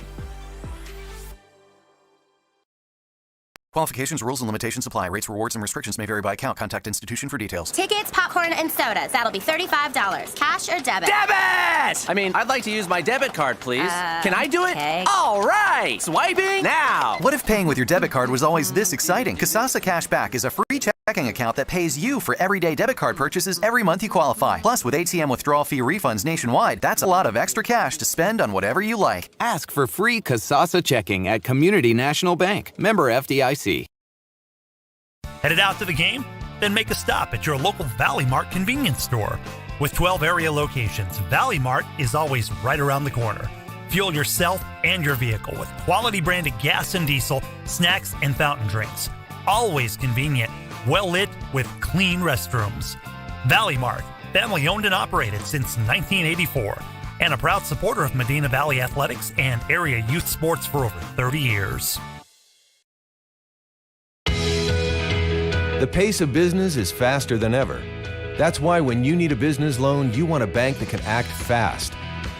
Qualifications, rules, and limitations apply. Rates, rewards, and restrictions may vary by account. Contact institution for details. Tickets, popcorn, and sodas. That'll be $35. Cash or debit? Debit! I'd like to use my debit card, please. Can I do it? Okay. All right! Swiping now! What if paying with your debit card was always this exciting? Kasasa Cashback is a free checking account that pays you for everyday debit card purchases every month you qualify. Plus, with ATM withdrawal fee refunds nationwide, that's a lot of extra cash to spend on whatever you like. Ask for free Kasasa checking at Community National Bank. Member FDIC. Headed out to the game? Then make a stop at your local Valley Mart convenience store. With 12 area locations, Valley Mart is always right around the corner. Fuel yourself and your vehicle with quality branded gas and diesel, snacks, and fountain drinks. Always convenient, well lit with clean restrooms. Valley Mart, family owned and operated since 1984, and a proud supporter of Medina Valley athletics and area youth sports for over 30 years. The pace of business is faster than ever. That's why when you need a business loan, you want a bank that can act fast.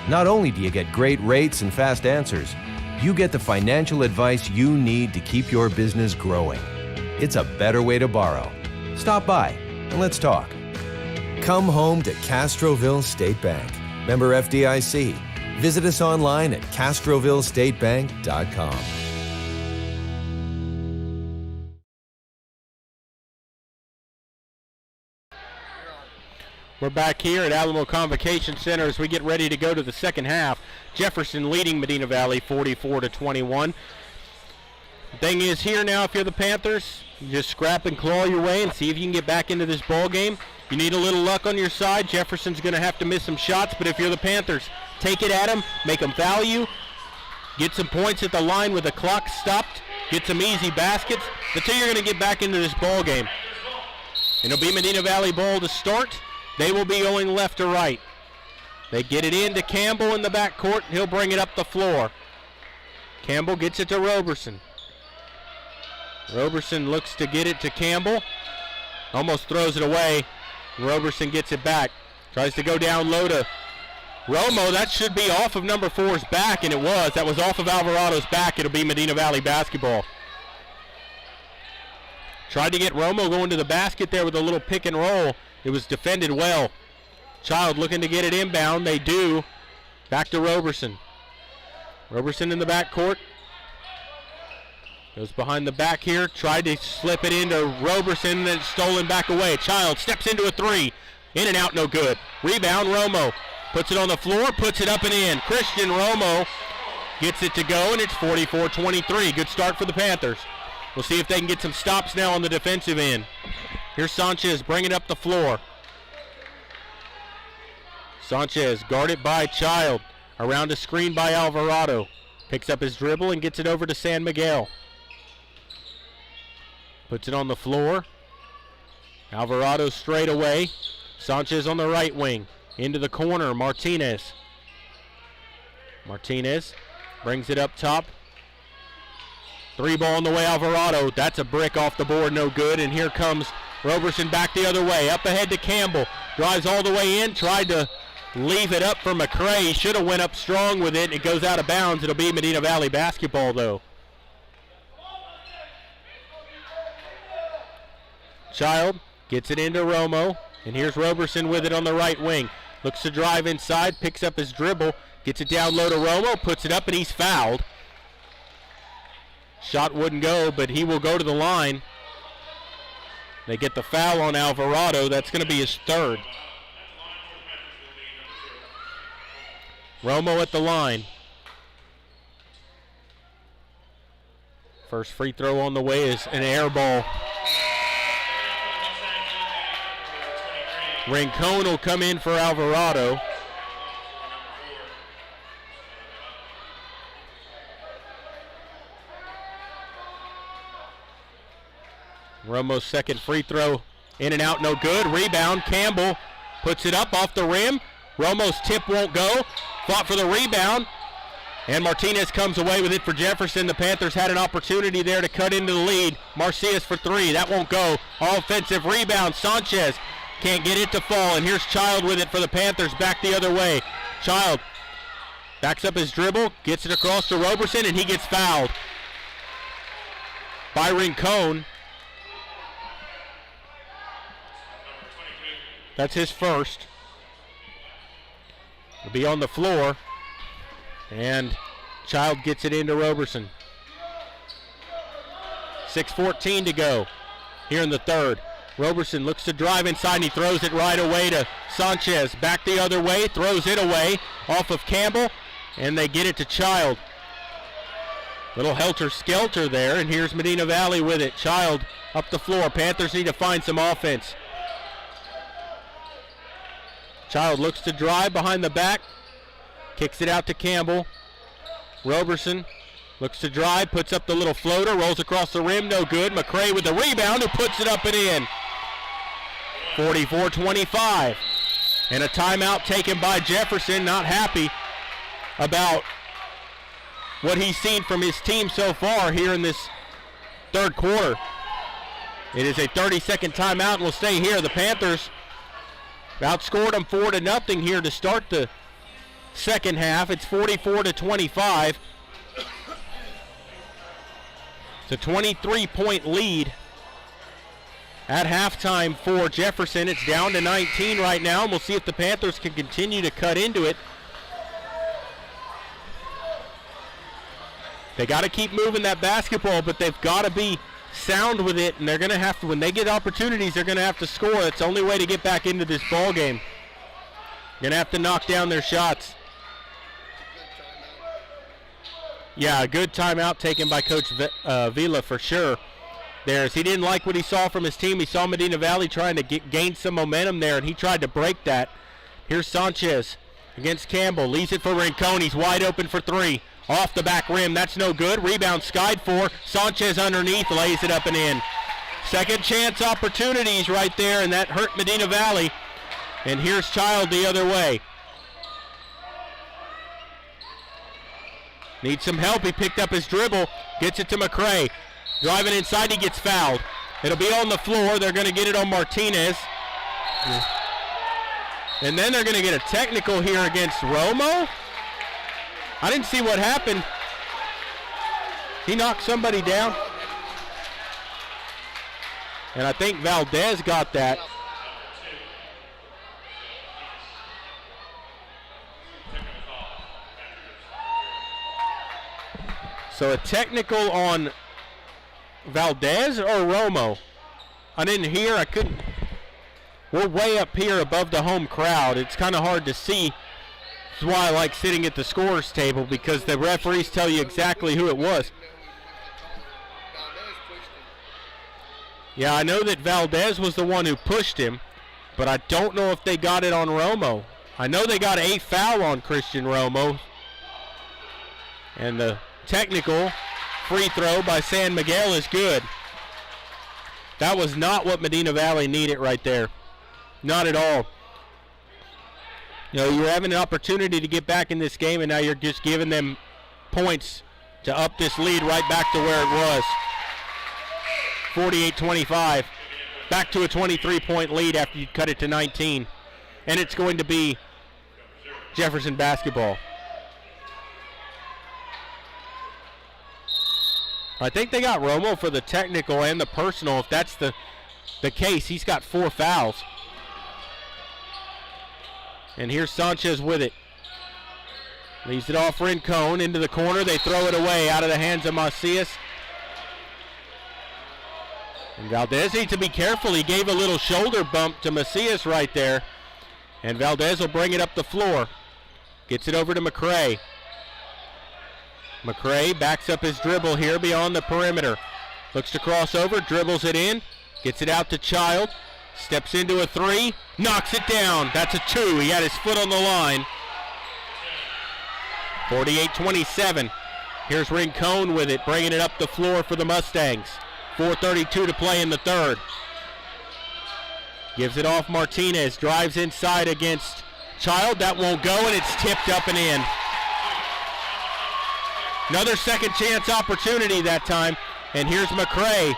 Not only do you get great rates and fast answers, you get the financial advice you need to keep your business growing. It's a better way to borrow. Stop by and let's talk. Come home to Castroville State Bank. Member FDIC. Visit us online at castrovillestatebank.com. We're back here at Alamo Convocation Center as we get ready to go to the second half. Jefferson leading Medina Valley 44-21. The thing is here now, if you're the Panthers, you just scrap and claw your way and see if you can get back into this ball game. You need a little luck on your side. Jefferson's going to have to miss some shots, but if you're the Panthers, take it at them, make them foul you, get some points at the line with the clock stopped, get some easy baskets. That's how you're going to get back into this ball game. It'll be Medina Valley ball to start. They will be going left to right. They get it in to Campbell in the backcourt. He'll bring it up the floor. Campbell gets it to Roberson. Roberson looks to get it to Campbell. Almost throws it away. Roberson gets it back. Tries to go down low to Romo. That should be off of number 4's back, and it was. That was off of Alvarado's back. It'll be Medina Valley basketball. Tried to get Romo going to the basket there with a little pick and roll. It was defended well. Child looking to get it inbound. They do. Back to Roberson. Roberson in the backcourt. Goes behind the back here. Tried to slip it into Roberson, then stolen back away. Child steps into a three. In and out, no good. Rebound, Romo. Puts it on the floor, puts it up and in. Christian Romo gets it to go, and it's 44-23. Good start for the Panthers. We'll see if they can get some stops now on the defensive end. Here's Sanchez bringing up the floor. Sanchez guarded by Child. Around a screen by Alvarado. Picks up his dribble and gets it over to San Miguel. Puts it on the floor. Alvarado straight away. Sanchez on the right wing. Into the corner, Martinez. Martinez brings it up top. Three ball on the way, Alvarado. That's a brick off the board, no good. And here comes Roberson back the other way. Up ahead to Campbell. Drives all the way in. Tried to leave it up for McCray. He should have went up strong with it. It goes out of bounds. It'll be Medina Valley basketball, though. Child gets it into Romo. And here's Roberson with it on the right wing. Looks to drive inside. Picks up his dribble. Gets it down low to Romo. Puts it up, and he's fouled. Shot wouldn't go, but he will go to the line. They get the foul on Alvarado. That's going to be his third. Romo at the line. First free throw on the way is an air ball. Rincon will come in for Alvarado. Romo's second free throw, in and out, no good. Rebound, Campbell puts it up off the rim. Romo's tip won't go. Fought for the rebound, and Martinez comes away with it for Jefferson. The Panthers had an opportunity there to cut into the lead. Marcias for three, that won't go. Offensive rebound, Sanchez can't get it to fall, and here's Child with it for the Panthers, back the other way. Child backs up his dribble, gets it across to Roberson, and he gets fouled by Rincon. That's his first. He'll be on the floor, and Child gets it into Roberson. 6:14 to go here in the third. Roberson looks to drive inside, and he throws it right away to Sanchez. Back the other way, throws it away off of Campbell, and they get it to Child. Little helter-skelter there, and here's Medina Valley with it. Child up the floor. Panthers need to find some offense. Child looks to drive behind the back, kicks it out to Campbell. Roberson looks to drive, puts up the little floater, rolls across the rim, no good. McCray with the rebound, who puts it up and in. 44-25. And a timeout taken by Jefferson, not happy about what he's seen from his team so far here in this third quarter. It is a 30-second timeout, and we'll stay here. The Panthers outscored them 4-0 here to start the second half. It's 44-25. It's a 23-point lead at halftime for Jefferson. It's down to 19 right now, and we'll see if the Panthers can continue to cut into it. They got to keep moving that basketball, but they've got to be sound with it, and they're going to have to, when they get opportunities, they're going to have to score. It's the only way to get back into this ball game. Going to have to knock down their shots. Yeah, a good timeout taken by Coach Vila for sure. He didn't like what he saw from his team. He saw Medina Valley trying to gain some momentum there, and he tried to break that. Here's Sanchez against Campbell. Leaves it for Rincon. He's wide open for three. Off the back rim. That's no good. Rebound skied for. Sanchez underneath. Lays it up and in. Second chance opportunities right there, and that hurt Medina Valley. And here's Child the other way. Needs some help. He picked up his dribble. Gets it to McCray. Driving inside, he gets fouled. It'll be on the floor. They're going to get it on Martinez. And then they're going to get a technical here against Romo. I didn't see what happened. He knocked somebody down. And I think Valdez got that. So a technical on Valdez or Romo? I didn't hear. I couldn't. We're way up here above the home crowd. It's kind of hard to see. That's why I like sitting at the scorer's table, because the referees tell you exactly who it was. Yeah, I know that Valdez was the one who pushed him, but I don't know if they got it on Romo. I know they got a foul on Christian Romo. And the technical free throw by San Miguel is good. That was not what Medina Valley needed right there. Not at all. You know, you're having an opportunity to get back in this game, and now you're just giving them points to up this lead right back to where it was. 48-25. Back to a 23-point lead after you cut it to 19. And it's going to be Jefferson basketball. I think they got Romo for the technical and the personal. If that's the case, he's got 4 fouls. And here's Sanchez with it. Leaves it off Rincon into the corner. They throw it away out of the hands of Macias. And Valdez needs to be careful. He gave a little shoulder bump to Macias right there. And Valdez will bring it up the floor. Gets it over to McCray. McCray backs up his dribble here beyond the perimeter. Looks to cross over, dribbles it in, gets it out to Child, steps into a 3, knocks it down. That's a 2. He had his foot on the line. 48-27. Here's Rincon with it, bringing it up the floor for the Mustangs. 4:32 to play in the third. Gives it off Martinez, drives inside against Child. That won't go, and it's tipped up and in. Another second chance opportunity that time. And here's McCray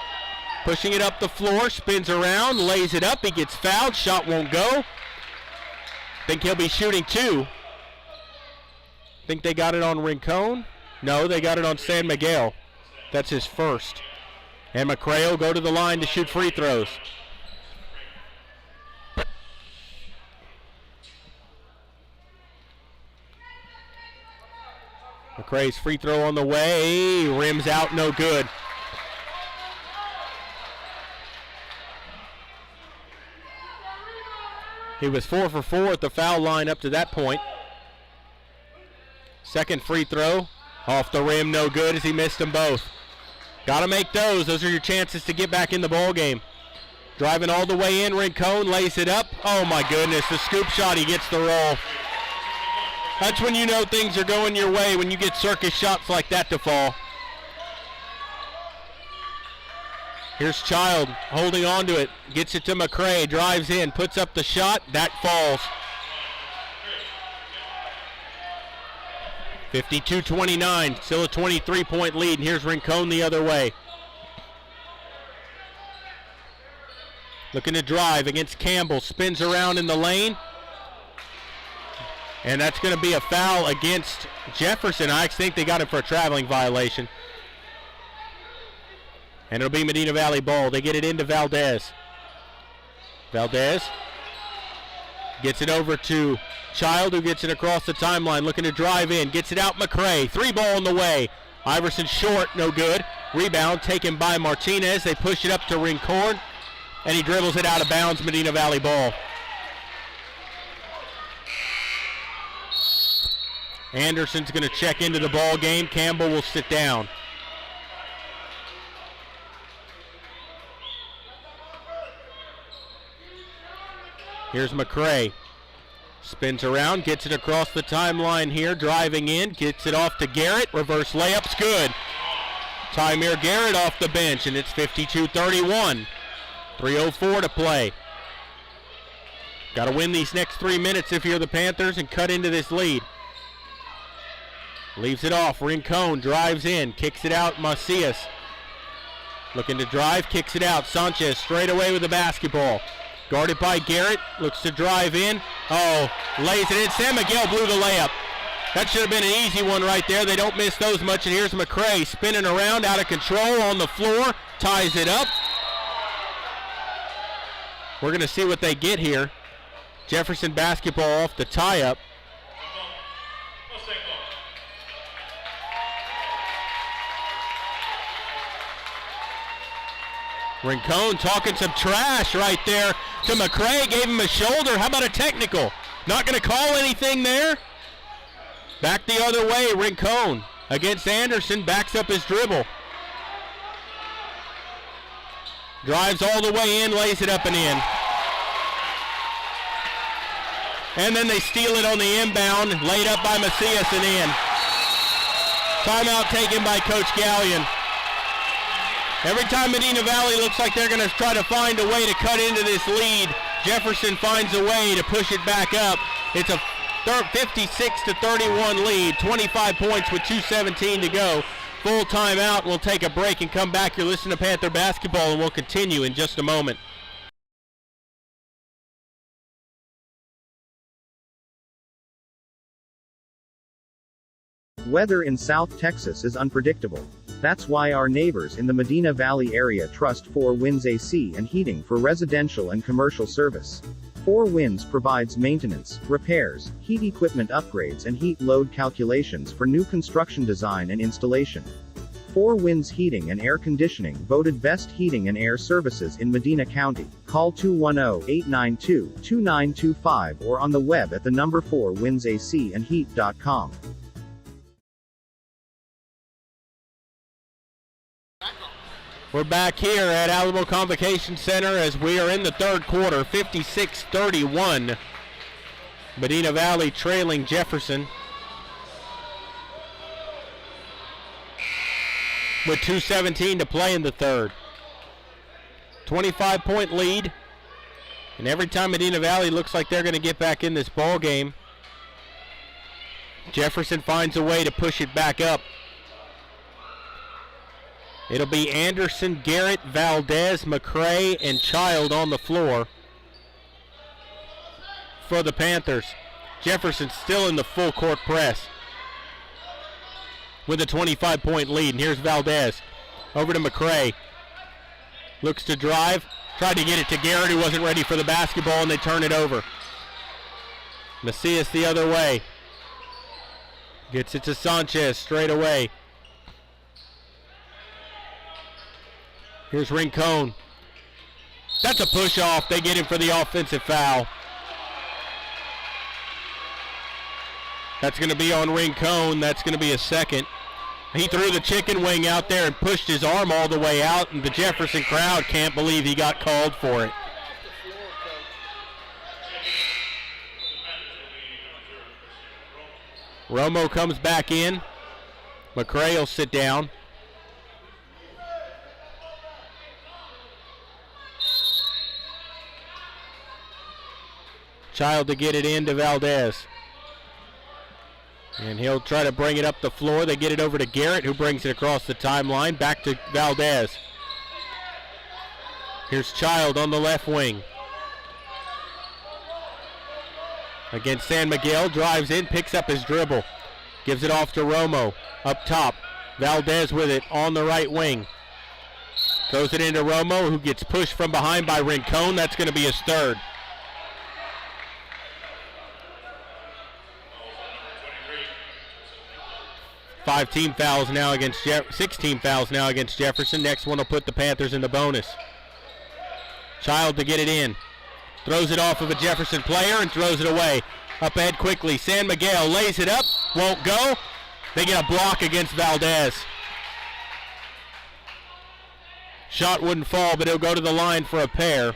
pushing it up the floor, spins around, lays it up. He gets fouled. Shot won't go. Think he'll be shooting 2. Think they got it on Rincon? No, they got it on San Miguel. That's his first. And McCray will go to the line to shoot free throws. McCray's free throw on the way, rims out, no good. He was 4 for 4 at the foul line up to that point. Second free throw, off the rim, no good as he missed them both. Got to make those. Those are your chances to get back in the ball game. Driving all the way in, Rincon lays it up. Oh my goodness, the scoop shot, he gets the roll. That's when you know things are going your way, when you get circus shots like that to fall. Here's Child holding on to it, gets it to McCray, drives in, puts up the shot, that falls. 52-29, still a 23-point lead, and here's Rincon the other way. Looking to drive against Campbell, spins around in the lane. And that's going to be a foul against Jefferson. I think they got him for a traveling violation. And it'll be Medina Valley ball. They get it into Valdez. Valdez gets it over to Child, who gets it across the timeline, looking to drive in. Gets it out McCray. 3 ball in the way. Iverson short, no good. Rebound taken by Martinez. They push it up to Rincon, and he dribbles it out of bounds. Medina Valley ball. Anderson's going to check into the ball game. Campbell will sit down. Here's McCray. Spins around, gets it across the timeline here, driving in, gets it off to Garrett. Reverse layup's good. Tymir Garrett off the bench, and it's 52-31. 3:04 to play. Got to win these next 3 minutes if you're the Panthers and cut into this lead. Leaves it off. Rincon drives in, kicks it out. Macias Looking to drive, kicks it out. Sanchez straight away with the basketball. Guarded by Garrett, looks to drive in. Oh, lays it in. San Miguel blew the layup. That should have been an easy one right there. They don't miss those much. And here's McCray spinning around, out of control on the floor, ties it up. We're going to see what they get here. Jefferson basketball off the tie-up. Rincon talking some trash right there to McCray, gave him a shoulder. How about a technical? Not going to call anything there. Back the other way, Rincon against Anderson, backs up his dribble. Drives all the way in, lays it up and in. And then they steal it on the inbound, laid up by Macias and in. Timeout taken by Coach Gallion. Every time Medina Valley looks like they're going to try to find a way to cut into this lead, Jefferson finds a way to push it back up. It's a 56-31 lead, 25 points with 2:17 to go. Full timeout. We'll take a break and come back. You're listening to Panther Basketball, and we'll continue in just a moment. Weather in South Texas is unpredictable. That's why our neighbors in the Medina Valley area trust 4 Winds AC and Heating for residential and commercial service. 4 Winds provides maintenance, repairs, heat equipment upgrades and heat load calculations for new construction design and installation. 4 Winds Heating and Air Conditioning voted best heating and air services in Medina County. Call 210-892-2925 or on the web at the number 4windsac&heat.com. We're back here at Alamo Convocation Center as we are in the third quarter, 56-31. Medina Valley trailing Jefferson with 2:17 to play in the third. 25-point lead, and every time Medina Valley looks like they're going to get back in this ball game, Jefferson finds a way to push it back up. It'll be Anderson, Garrett, Valdez, McCray, and Child on the floor for the Panthers. Jefferson still in the full court press with a 25-point lead. And here's Valdez over to McCray. Looks to drive. Tried to get it to Garrett, who wasn't ready for the basketball, and they turn it over. Macias the other way. Gets it to Sanchez straight away. Here's Rincon. That's a push off. They get him for the offensive foul. That's going to be on Rincon. That's going to be a second. He threw the chicken wing out there and pushed his arm all the way out, and the Jefferson crowd can't believe he got called for it. Romo comes back in. McCray will sit down. Child to get it into Valdez. And he'll try to bring it up the floor. They get it over to Garrett, who brings it across the timeline. Back to Valdez. Here's Child on the left wing. Against San Miguel, drives in, picks up his dribble. Gives it off to Romo, up top. Valdez with it on the right wing. Throws it into Romo, who gets pushed from behind by Rincon. That's going to be his third. 16 fouls now against Jefferson. Next one will put the Panthers in the bonus. Child to get it in. Throws it off of a Jefferson player and throws it away. Up ahead quickly. San Miguel lays it up. Won't go. They get a block against Valdez. Shot wouldn't fall, but he'll go to the line for a pair.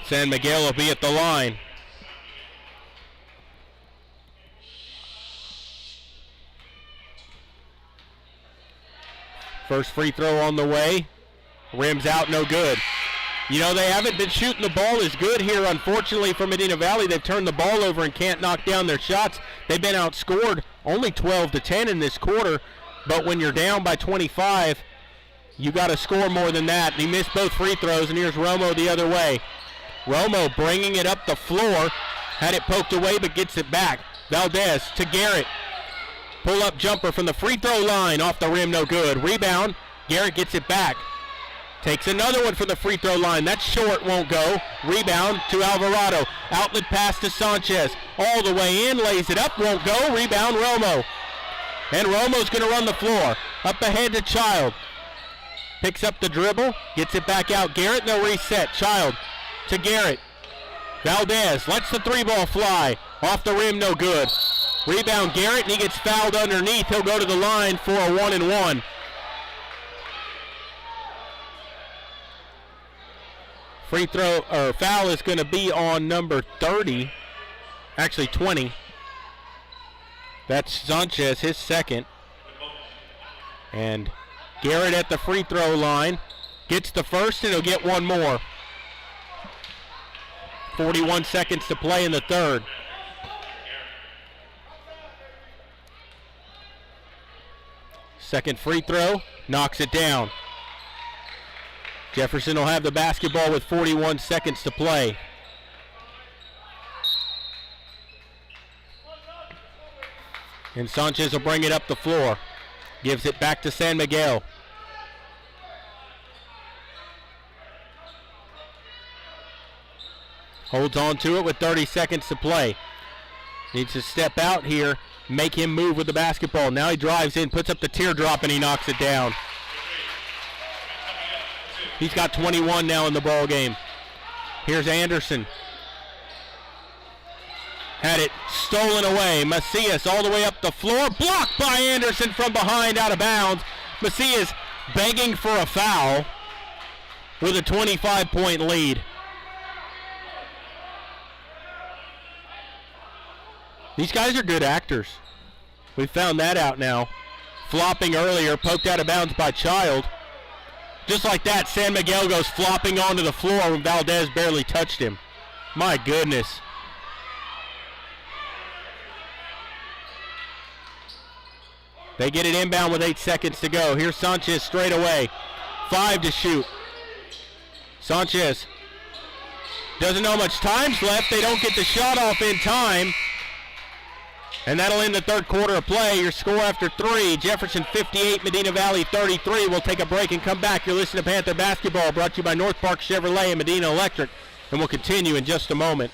San Miguel will be at the line. First free throw on the way. Rims out, no good. You know, they haven't been shooting the ball as good here, unfortunately, for Medina Valley. They've turned the ball over and can't knock down their shots. They've been outscored only 12-10 in this quarter, but when you're down by 25, you got to score more than that. He missed both free throws, and here's Romo the other way. Romo bringing it up the floor, had it poked away but gets it back. Valdez to Garrett. Pull-up jumper from the free throw line, off the rim, no good. Rebound, Garrett gets it back. Takes another one from the free throw line. That's short, won't go. Rebound to Alvarado. Outlet pass to Sanchez. All the way in, lays it up, won't go. Rebound, Romo. And Romo's going to run the floor. Up ahead to Child. Picks up the dribble, gets it back out. Garrett, no reset. Child to Garrett. Valdez lets the three ball fly. Off the rim, no good. Rebound, Garrett, and he gets fouled underneath. He'll go to the line for a 1-and-1. Free throw or foul is going to be on number 30, actually 20. That's Sanchez, his second. And Garrett at the free throw line gets the first, and he'll get one more. 41 seconds to play in the third. Second free throw, knocks it down. Jefferson will have the basketball with 41 seconds to play. And Sanchez will bring it up the floor. Gives it back to San Miguel. Holds on to it with 30 seconds to play. Needs to step out here, make him move with the basketball. Now he drives in, puts up the teardrop, and he knocks it down. He's got 21 now in the ball game. Here's Anderson. Had it stolen away. Macias all the way up the floor. Blocked by Anderson from behind, out of bounds. Macias begging for a foul with a 25-point lead. These guys are good actors. We found that out now. Flopping earlier, poked out of bounds by Child. Just like that, San Miguel goes flopping onto the floor when Valdez barely touched him. My goodness. They get it inbound with 8 seconds to go. Here's Sanchez straight away. 5 to shoot. Sanchez doesn't know much time's left. They don't get the shot off in time. And that'll end the third quarter of play. Your score after 3, Jefferson 58, Medina Valley 33. We'll take a break and come back. You're listening to Panther Basketball, brought to you by North Park Chevrolet and Medina Electric. And we'll continue in just a moment.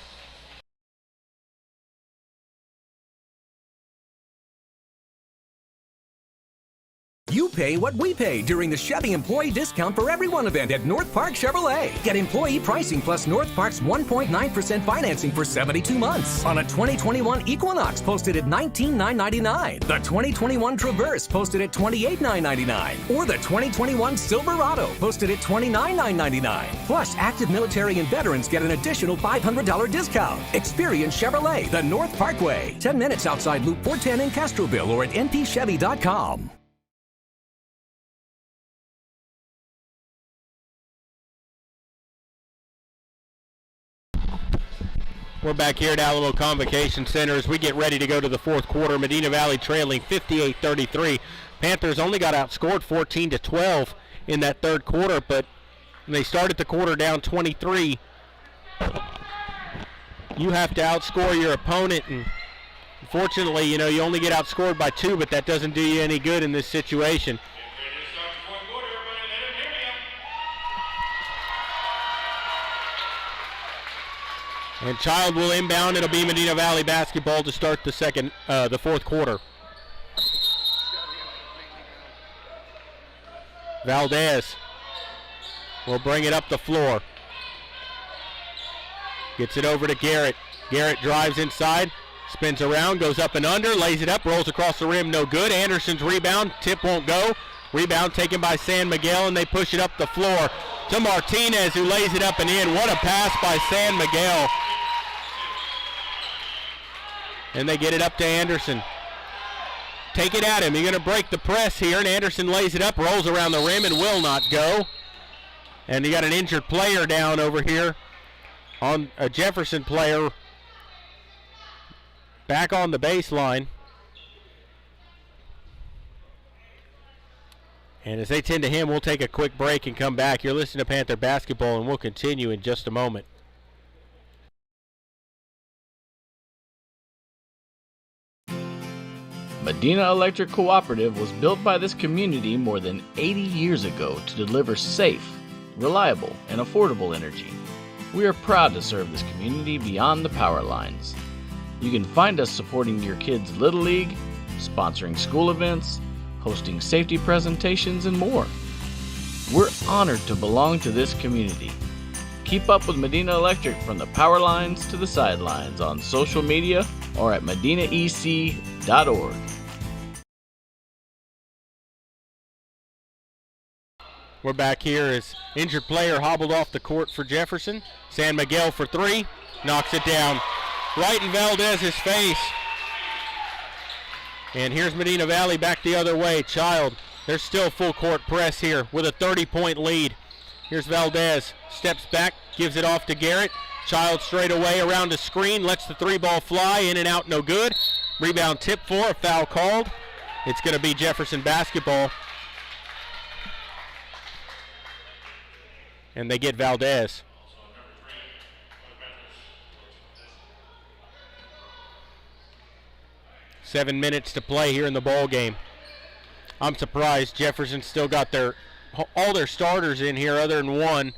You pay what we pay during the Chevy Employee Discount for Everyone event at North Park Chevrolet. Get employee pricing plus North Park's 1.9% financing for 72 months on a 2021 Equinox posted at $19,999, the 2021 Traverse posted at $28,999, or the 2021 Silverado posted at $29,999. Plus, active military and veterans get an additional $500 discount. Experience Chevrolet, the North Parkway, 10 minutes outside Loop 410 in Castroville or at npchevy.com. We're back here at Alamo Convocation Center as we get ready to go to the fourth quarter. Medina Valley trailing 58-33. Panthers only got outscored 14-12 in that third quarter, but they started the quarter down 23. You have to outscore your opponent, and unfortunately, you know, you only get outscored by 2, but that doesn't do you any good in this situation. And Child will inbound. It'll be Medina Valley basketball to start the fourth quarter. Valdez will bring it up the floor. Gets it over to Garrett. Garrett drives inside, spins around, goes up and under, lays it up, rolls across the rim, no good. Anderson's rebound, tip won't go. Rebound taken by San Miguel, and they push it up the floor to Martinez, who lays it up and in. What a pass by San Miguel. And they get it up to Anderson. Take it at him. You're going to break the press here, and Anderson lays it up, rolls around the rim, and will not go. And you got an injured player down over here on a Jefferson player back on the baseline. And as they tend to him, we'll take a quick break and come back. You're listening to Panther Basketball, and we'll continue in just a moment. Medina Electric Cooperative was built by this community more than 80 years ago to deliver safe, reliable, and affordable energy. We are proud to serve this community beyond the power lines. You can find us supporting your kids' Little League, sponsoring school events, hosting safety presentations, and more. We're honored to belong to this community. Keep up with Medina Electric from the power lines to the sidelines on social media or at medinaec.org. We're back here as injured player hobbled off the court for Jefferson. San Miguel for three, knocks it down right in Valdez's face. And here's Medina Valley back the other way. Child, there's still full court press here with a 30-point lead. Here's Valdez, steps back, gives it off to Garrett. Child straight away around the screen, lets the three ball fly, in and out, no good. Rebound tip for, a foul called. It's going to be Jefferson basketball. And they get Valdez. Seven minutes to play here in the ball game. I'm surprised Jefferson still got all their starters in here other than one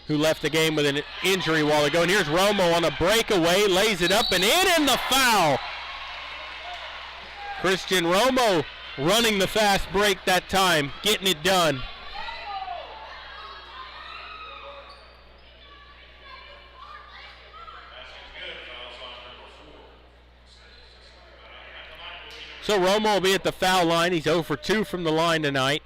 who left the game with an injury a while ago. And here's Romo on a breakaway, lays it up and in, and the foul. Christian Romo running the fast break that time, getting it done. So Romo will be at the foul line. He's 0 for 2 from the line tonight.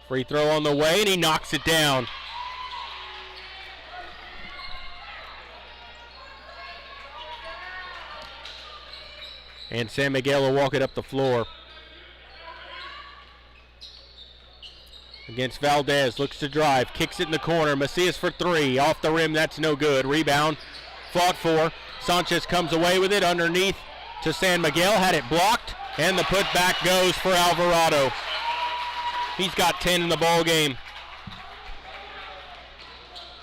Free throw on the way, and he knocks it down. And San Miguel will walk it up the floor. Against Valdez, looks to drive, kicks it in the corner. Macias for three, off the rim, that's no good. Rebound, fought for. Sanchez comes away with it underneath to San Miguel, had it blocked, and the putback goes for Alvarado. He's got 10 in the ball game.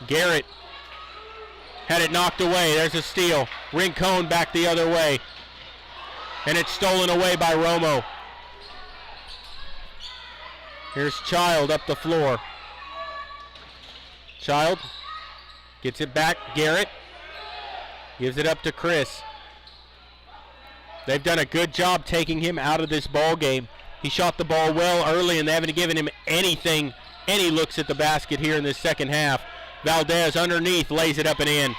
Garrett had it knocked away, there's a steal. Rincon back the other way, and it's stolen away by Romo. Here's Child up the floor. Child gets it back. Garrett gives it up to Chris. They've done a good job taking him out of this ball game. He shot the ball well early, and they haven't given him any looks at the basket here in this second half. Valdez underneath lays it up and in.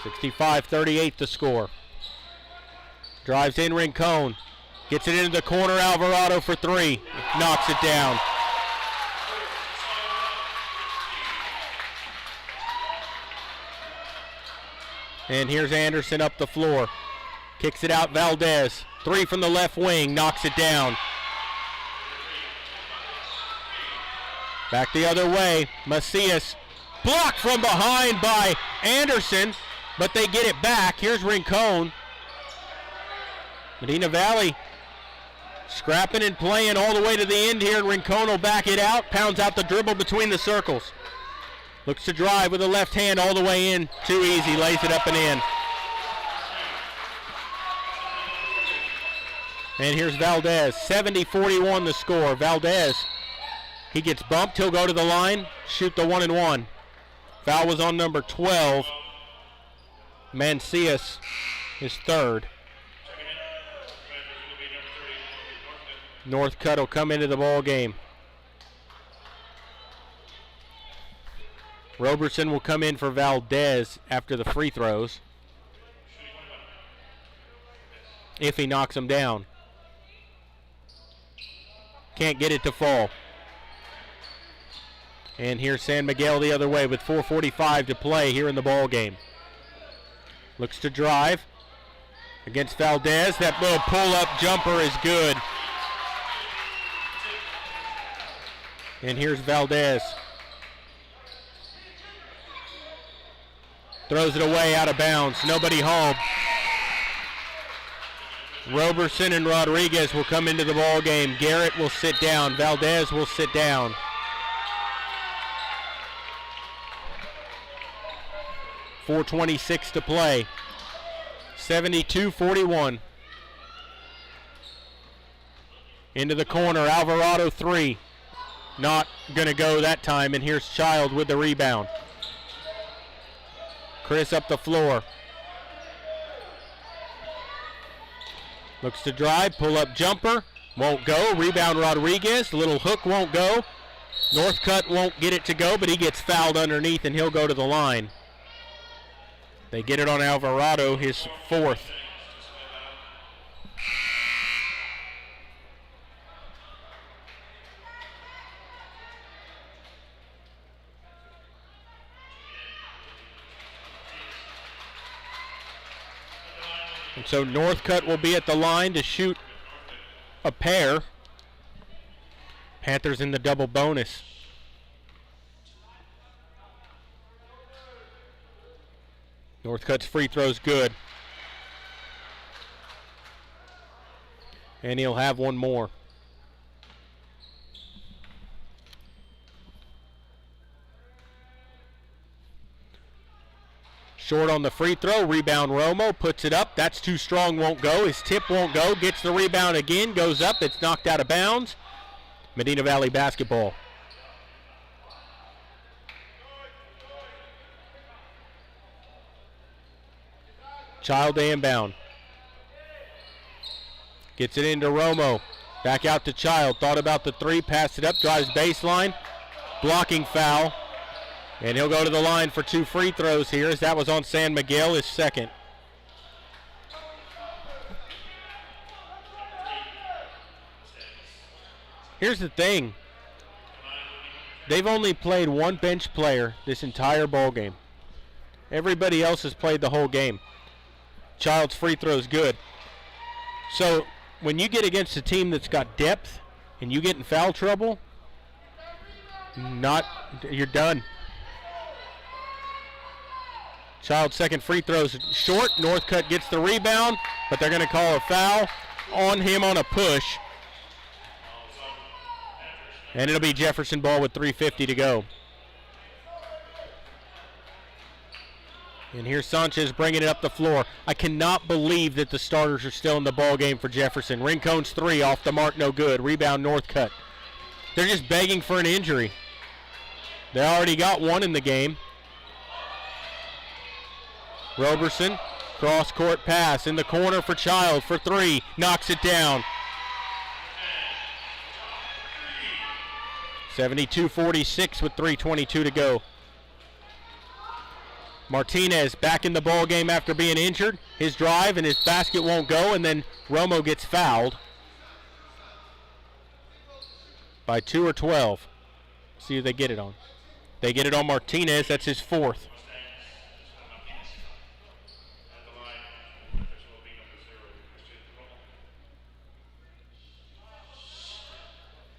65-38 the score. Drives in Rincon. Gets it into the corner, Alvarado for three. Knocks it down. And here's Anderson up the floor. Kicks it out, Valdez. Three from the left wing, knocks it down. Back the other way, Macias. Blocked from behind by Anderson, but they get it back. Here's Rincon. Medina Valley scrapping and playing all the way to the end here, and Rincon will back it out, pounds out the dribble between the circles. Looks to drive with the left hand all the way in, too easy, lays it up and in. And here's Valdez, 70-41 the score. Valdez, he gets bumped, he'll go to the line, shoot the 1-and-1. Foul was on number 12. Macias, his third. Northcutt will come into the ball game. Roberson will come in for Valdez after the free throws, if he knocks them down. Can't get it to fall. And here's San Miguel the other way with 4:45 to play here in the ball game. Looks to drive. against Valdez. That little pull-up jumper is good. And here's Valdez. Throws it away out of bounds. Nobody home. Roberson and Rodriguez will come into the ball game. Garrett will sit down. Valdez will sit down. .426 to play. 72-41. Into the corner. Alvarado 3. Not going to go that time, and here's Child with the rebound. Chris up the floor. Looks to drive, pull-up jumper. Won't go. Rebound Rodriguez. Little hook won't go. Northcutt won't get it to go, but he gets fouled underneath, and he'll go to the line. They get it on Alvarado, his 4th. And so Northcutt will be at the line to shoot a pair. Panthers in the double bonus. Northcutt's free throw's good. And he'll have one more. Short on the free throw, rebound Romo, puts it up, that's too strong, won't go, his tip won't go, gets the rebound again, goes up, it's knocked out of bounds. Medina Valley basketball. Child to inbound. Gets it into Romo, back out to Child, thought about the 3, passed it up, drives baseline, blocking foul. And he'll go to the line for 2 free throws here, as that was on San Miguel, his 2nd. Here's the thing. They've only played 1 bench player this entire ball game. Everybody else has played the whole game. Child's free throw's good. So when you get against a team that's got depth and you get in foul trouble, you're done. Child's 2nd free throw's short. Northcutt gets the rebound, but they're going to call a foul on him on a push. And it'll be Jefferson ball with 3:50 to go. And here's Sanchez bringing it up the floor. I cannot believe that the starters are still in the ball game for Jefferson. Rincone's 3 off the mark, no good. Rebound Northcutt. They're just begging for an injury. They already got 1 in the game. Roberson, cross-court pass in the corner for Child for 3. Knocks it down. 72-46 with 3:22 to go. Martinez back in the ball game after being injured. His drive and his basket won't go, and then Romo gets fouled by 2 or 12. See who they get it on. They get it on Martinez. That's his 4th.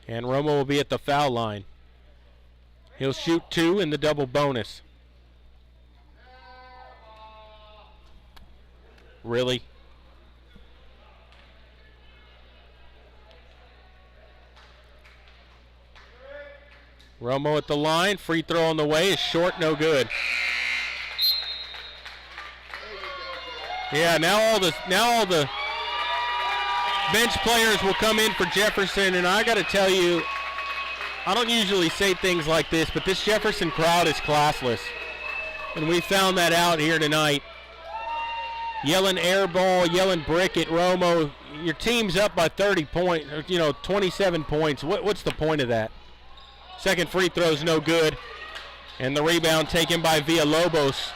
And Romo will be at the foul line. He'll shoot 2 in the double bonus. Really? Romo at the line. Free throw on the way is short, no good. Yeah, now all the bench players will come in for Jefferson, and I got to tell you, I don't usually say things like this, but this Jefferson crowd is classless, and we found that out here tonight. Yelling air ball, yelling brick at Romo. Your team's up by 30 points, 27 points. What's the point of that? 2nd free throw's no good, and the rebound taken by Villalobos.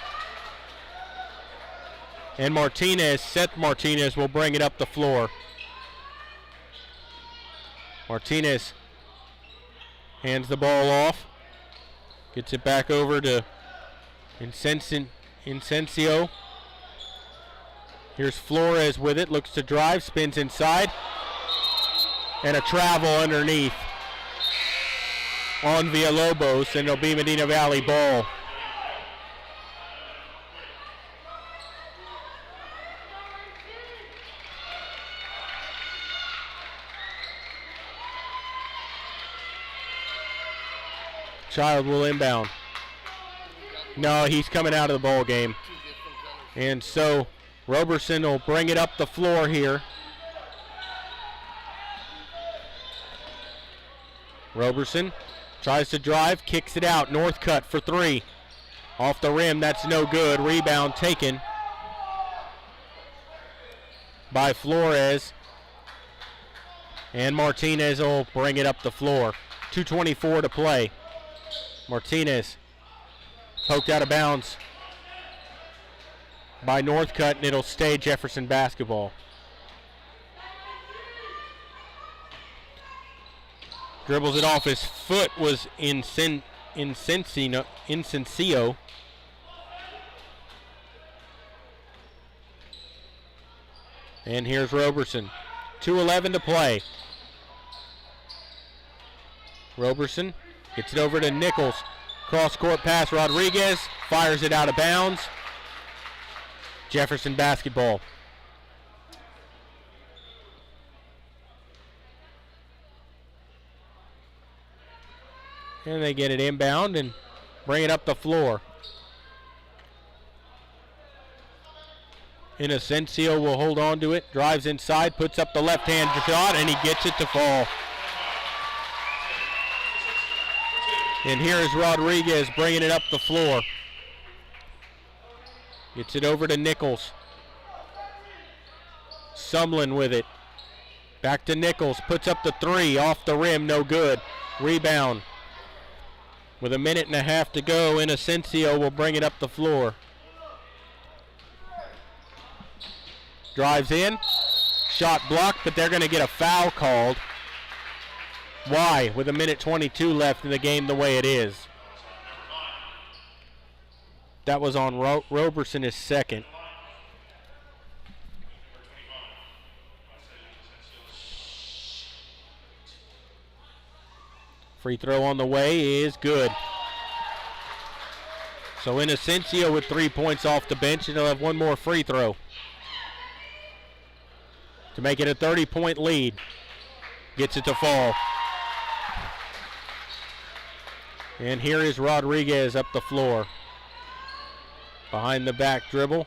And Seth Martinez will bring it up the floor. Martinez hands the ball off, gets it back over to Incencio. Here's Flores with it, looks to drive, spins inside, and a travel underneath on Villalobos, and it'll be Medina Valley ball. Child will inbound. No, he's coming out of the ball game. And so Roberson will bring it up the floor here. Roberson tries to drive, kicks it out. Northcutt for three. Off the rim, that's no good. Rebound taken by Flores. And Martinez will bring it up the floor. 2:24 to play. Martinez poked out of bounds by Northcutt, and it'll stay Jefferson basketball. Dribbles it off. His foot was Incencio. And here's Roberson. 2:11 to play. Roberson gets it over to Nichols. Cross-court pass. Rodriguez fires it out of bounds. Jefferson basketball. And they get it inbound and bring it up the floor. Inocencio will hold on to it. Drives inside, puts up the left-hand shot, and he gets it to fall. And here is Rodriguez bringing it up the floor. Gets it over to Nichols. Sumlin with it. Back to Nichols. Puts up the three. Off the rim. No good. Rebound. With a minute and a half to go, Inocencio will bring it up the floor. Drives in. Shot blocked, but they're going to get a foul called. Why? With a minute 22 left in the game the way it is. That was on Roberson, his second. Free throw on the way is good. So Inocencio with 3 points off the bench, and he'll have one more free throw to make it a 30-point lead. Gets it to fall. And here is Rodriguez up the floor. Behind the back dribble.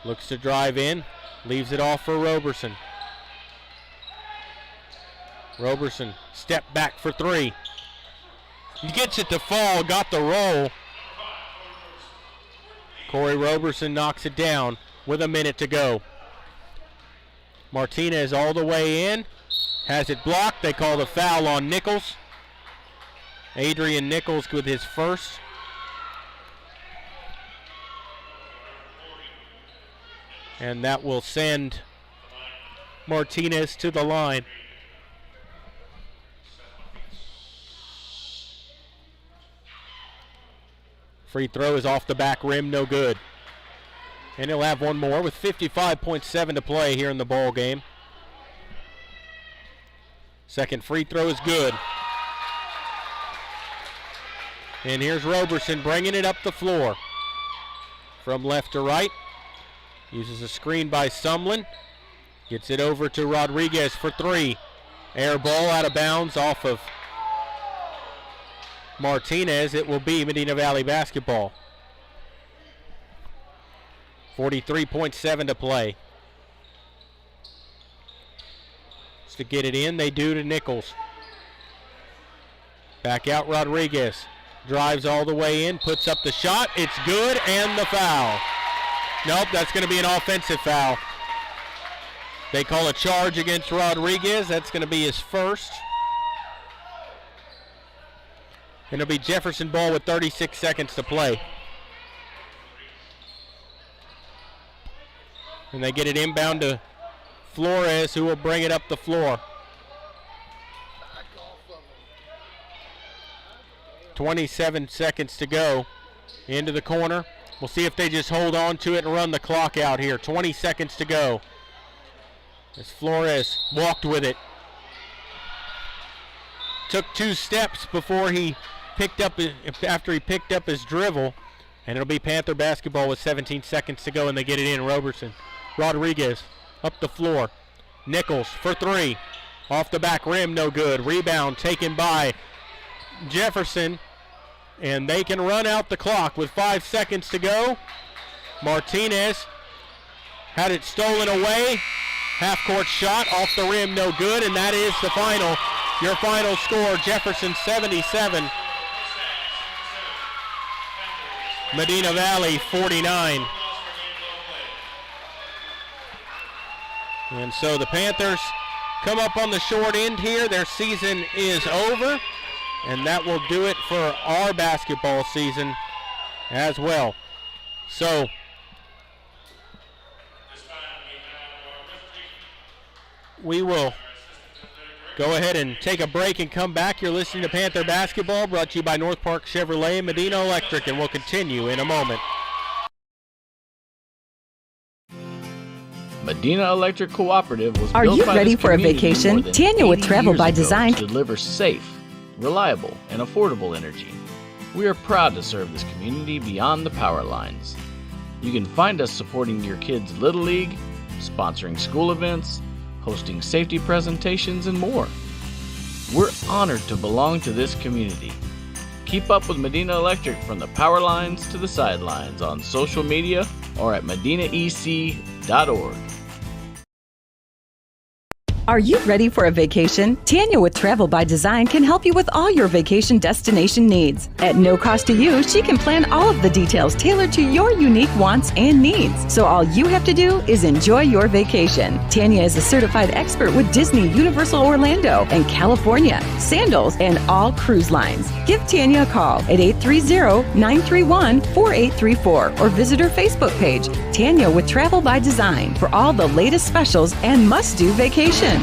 Looks to drive in. Leaves it off for Roberson. Roberson step back for three. He gets it to fall. Got the roll. Corey Roberson knocks it down with a minute to go. Martinez all the way in. Has it blocked. They call the foul on Nichols. Adrian Nichols with his first. And that will send Martinez to the line. Free throw is off the back rim, no good. And he'll have one more with 55.7 to play here in the ball game. Second free throw is good. And here's Roberson bringing it up the floor. From left to right. Uses a screen by Sumlin. Gets it over to Rodriguez for three. Air ball out of bounds off of Martinez. It will be Medina Valley basketball. 43.7 to play. Just to get it in, they do to Nichols. Back out Rodriguez. Drives all the way in, puts up the shot. It's good, and the foul. Nope, that's going to be an offensive foul. They call a charge against Rodriguez. That's going to be his first. And it'll be Jefferson ball with 36 seconds to play. And they get it inbound to Flores, who will bring it up the floor. 27 seconds to go. Into the corner. We'll see if they just hold on to it and run the clock out here. 20 seconds to go. As Flores walked with it. Took 2 steps before he picked up, after he picked up his dribble. And it'll be Panther basketball with 17 seconds to go, and they get it in. Roberson. Rodriguez up the floor. Nichols for 3. Off the back rim, no good. Rebound taken by Jefferson. And they can run out the clock with 5 seconds to go. Martinez had it stolen away. Half-court shot off the rim, no good. And that is the final. Your final score, Jefferson 77. Medina Valley 49. And so the Panthers come up on the short end here. Their season is over, and that will do it for our basketball season as well. So we will go ahead and take a break and come back. You're listening to Panther Basketball, brought to you by North Park Chevrolet and Medina Electric, and we'll continue in a moment. Medina Electric Cooperative was Are built you by ready this for a community vacation? more than Tanya with 80 Travel years by ago Design to deliver safe, reliable, and affordable energy. We are proud to serve this community beyond the power lines. You can find us supporting your kids' Little League, sponsoring school events, hosting safety presentations, and more. We're honored to belong to this community. Keep up with Medina Electric from the power lines to the sidelines on social media or at medinaec.org. Are you ready for a vacation? Tanya with Travel by Design can help you with all your vacation destination needs. At no cost to you, she can plan all of the details tailored to your unique wants and needs. So all you have to do is enjoy your vacation. Tanya is a certified expert with Disney, Universal Orlando, and California, Sandals, and all cruise lines. Give Tanya a call at 830-931-4834 or visit her Facebook page, Tanya with Travel by Design, for all the latest specials and must-do vacations.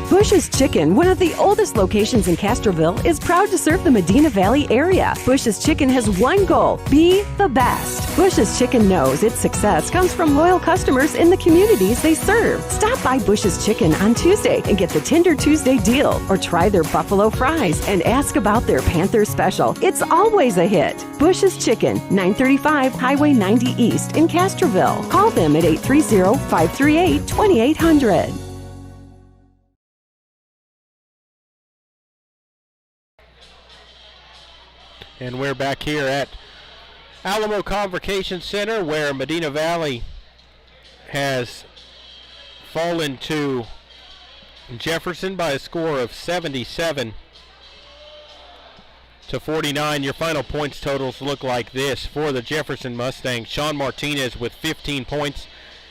Bush's Chicken, one of the oldest locations in Castroville, is proud to serve the Medina Valley area. Bush's Chicken has one goal: be the best. Bush's Chicken knows its success comes from loyal customers in the communities they serve. Stop by Bush's Chicken on Tuesday and get the Tender Tuesday deal, or try their buffalo fries and ask about their Panther special. It's always a hit. Bush's Chicken, 935 Highway 90 East in Castroville. Call them at 830-538-2800. And we're back here at Alamo Convocation Center, where Medina Valley has fallen to Jefferson by a score of 77 to 49. Your final points totals look like this for the Jefferson Mustangs. Sean Martinez with 15 points,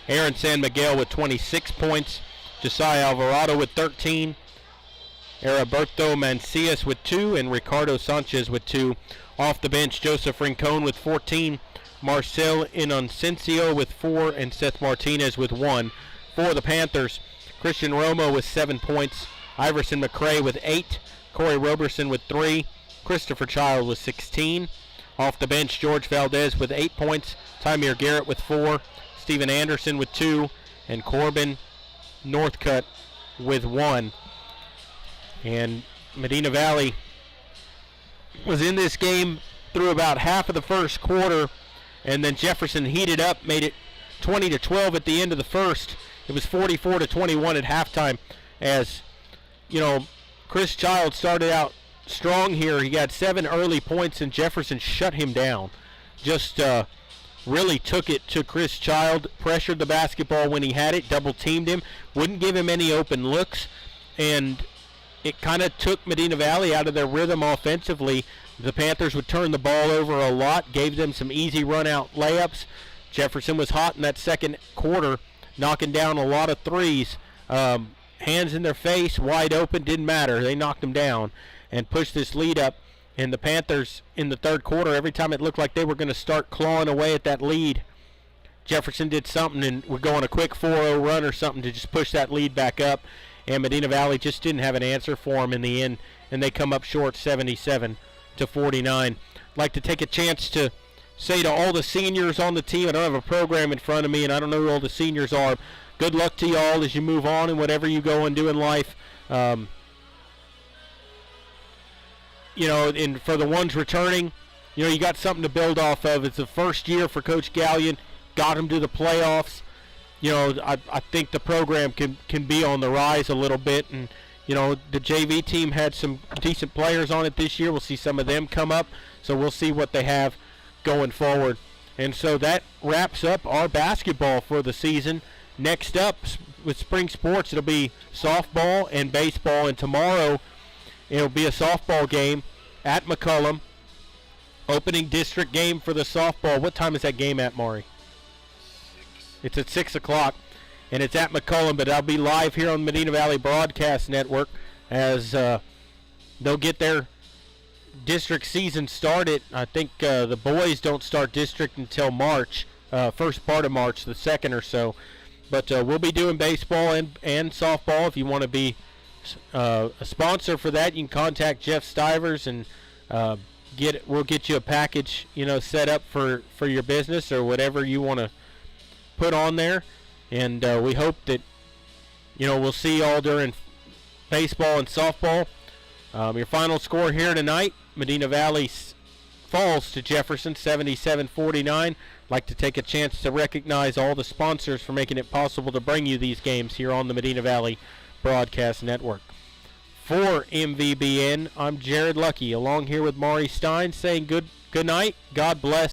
Aaron San Miguel with 26 points, Josiah Alvarado with 13, Heriberto Mancias with 2, and Ricardo Sanchez with 2. Off the bench, Joseph Rincon with 14, Marcel Inoncencio with 4, and Seth Martinez with 1. For the Panthers, Christian Romo with 7 points, Iverson McCray with 8, Corey Roberson with 3, Christopher Child with 16. Off the bench, George Valdez with 8 points, Tymir Garrett with 4, Stephen Anderson with 2, and Corbin Northcutt with 1. And Medina Valley was in this game through about half of the first quarter, and then Jefferson heated up, made it 20-12 at the end of the first. It was 44-21 at halftime. As you know, Chris Child started out strong here. He got 7 early points, and Jefferson shut him down. Just really took it to Chris Child, pressured the basketball when he had it, double teamed him, wouldn't give him any open looks, and it kind of took Medina Valley out of their rhythm offensively. The Panthers would turn the ball over a lot, gave them some easy run-out layups. Jefferson was hot in that second quarter, knocking down a lot of threes. Hands in their face, wide open, didn't matter. They knocked them down and pushed this lead up. And the Panthers in the third quarter, every time it looked like they were going to start clawing away at that lead, Jefferson did something and would go on a quick 4-0 run or something to just push that lead back up. And Medina Valley just didn't have an answer for them in the end, and they come up short 77-49. I'd like to take a chance to say to all the seniors on the team, I don't have a program in front of me, and I don't know who all the seniors are. Good luck to y'all as you move on and whatever you go and do in life. And for the ones returning, you got something to build off of. It's the first year for Coach Gallion. Got him to the playoffs. I think the program can be on the rise a little bit. And, the JV team had some decent players on it this year. We'll see some of them come up. So we'll see what they have going forward. And so that wraps up our basketball for the season. Next up with spring sports, it'll be softball and baseball. And tomorrow it'll be a softball game at McCullum. Opening district game for the softball. What time is that game at, Maury? It's at 6 o'clock, and it's at McCullum, but I'll be live here on Medina Valley Broadcast Network as they'll get their district season started. I think the boys don't start district until March, first part of March, the 2nd or so. But we'll be doing baseball and softball. If you want to be a sponsor for that, you can contact Jeff Stivers and we'll get you a package, set up for your business or whatever you want to put on there. And we hope that, we'll see you all during baseball and softball. Your final score here tonight, Medina Valley falls to Jefferson 77-49. Like to take a chance to recognize all the sponsors for making it possible to bring you these games here on the Medina Valley Broadcast Network. For MVBN, I'm Jared Lucky, along here with Maury Stein, saying good night, God bless.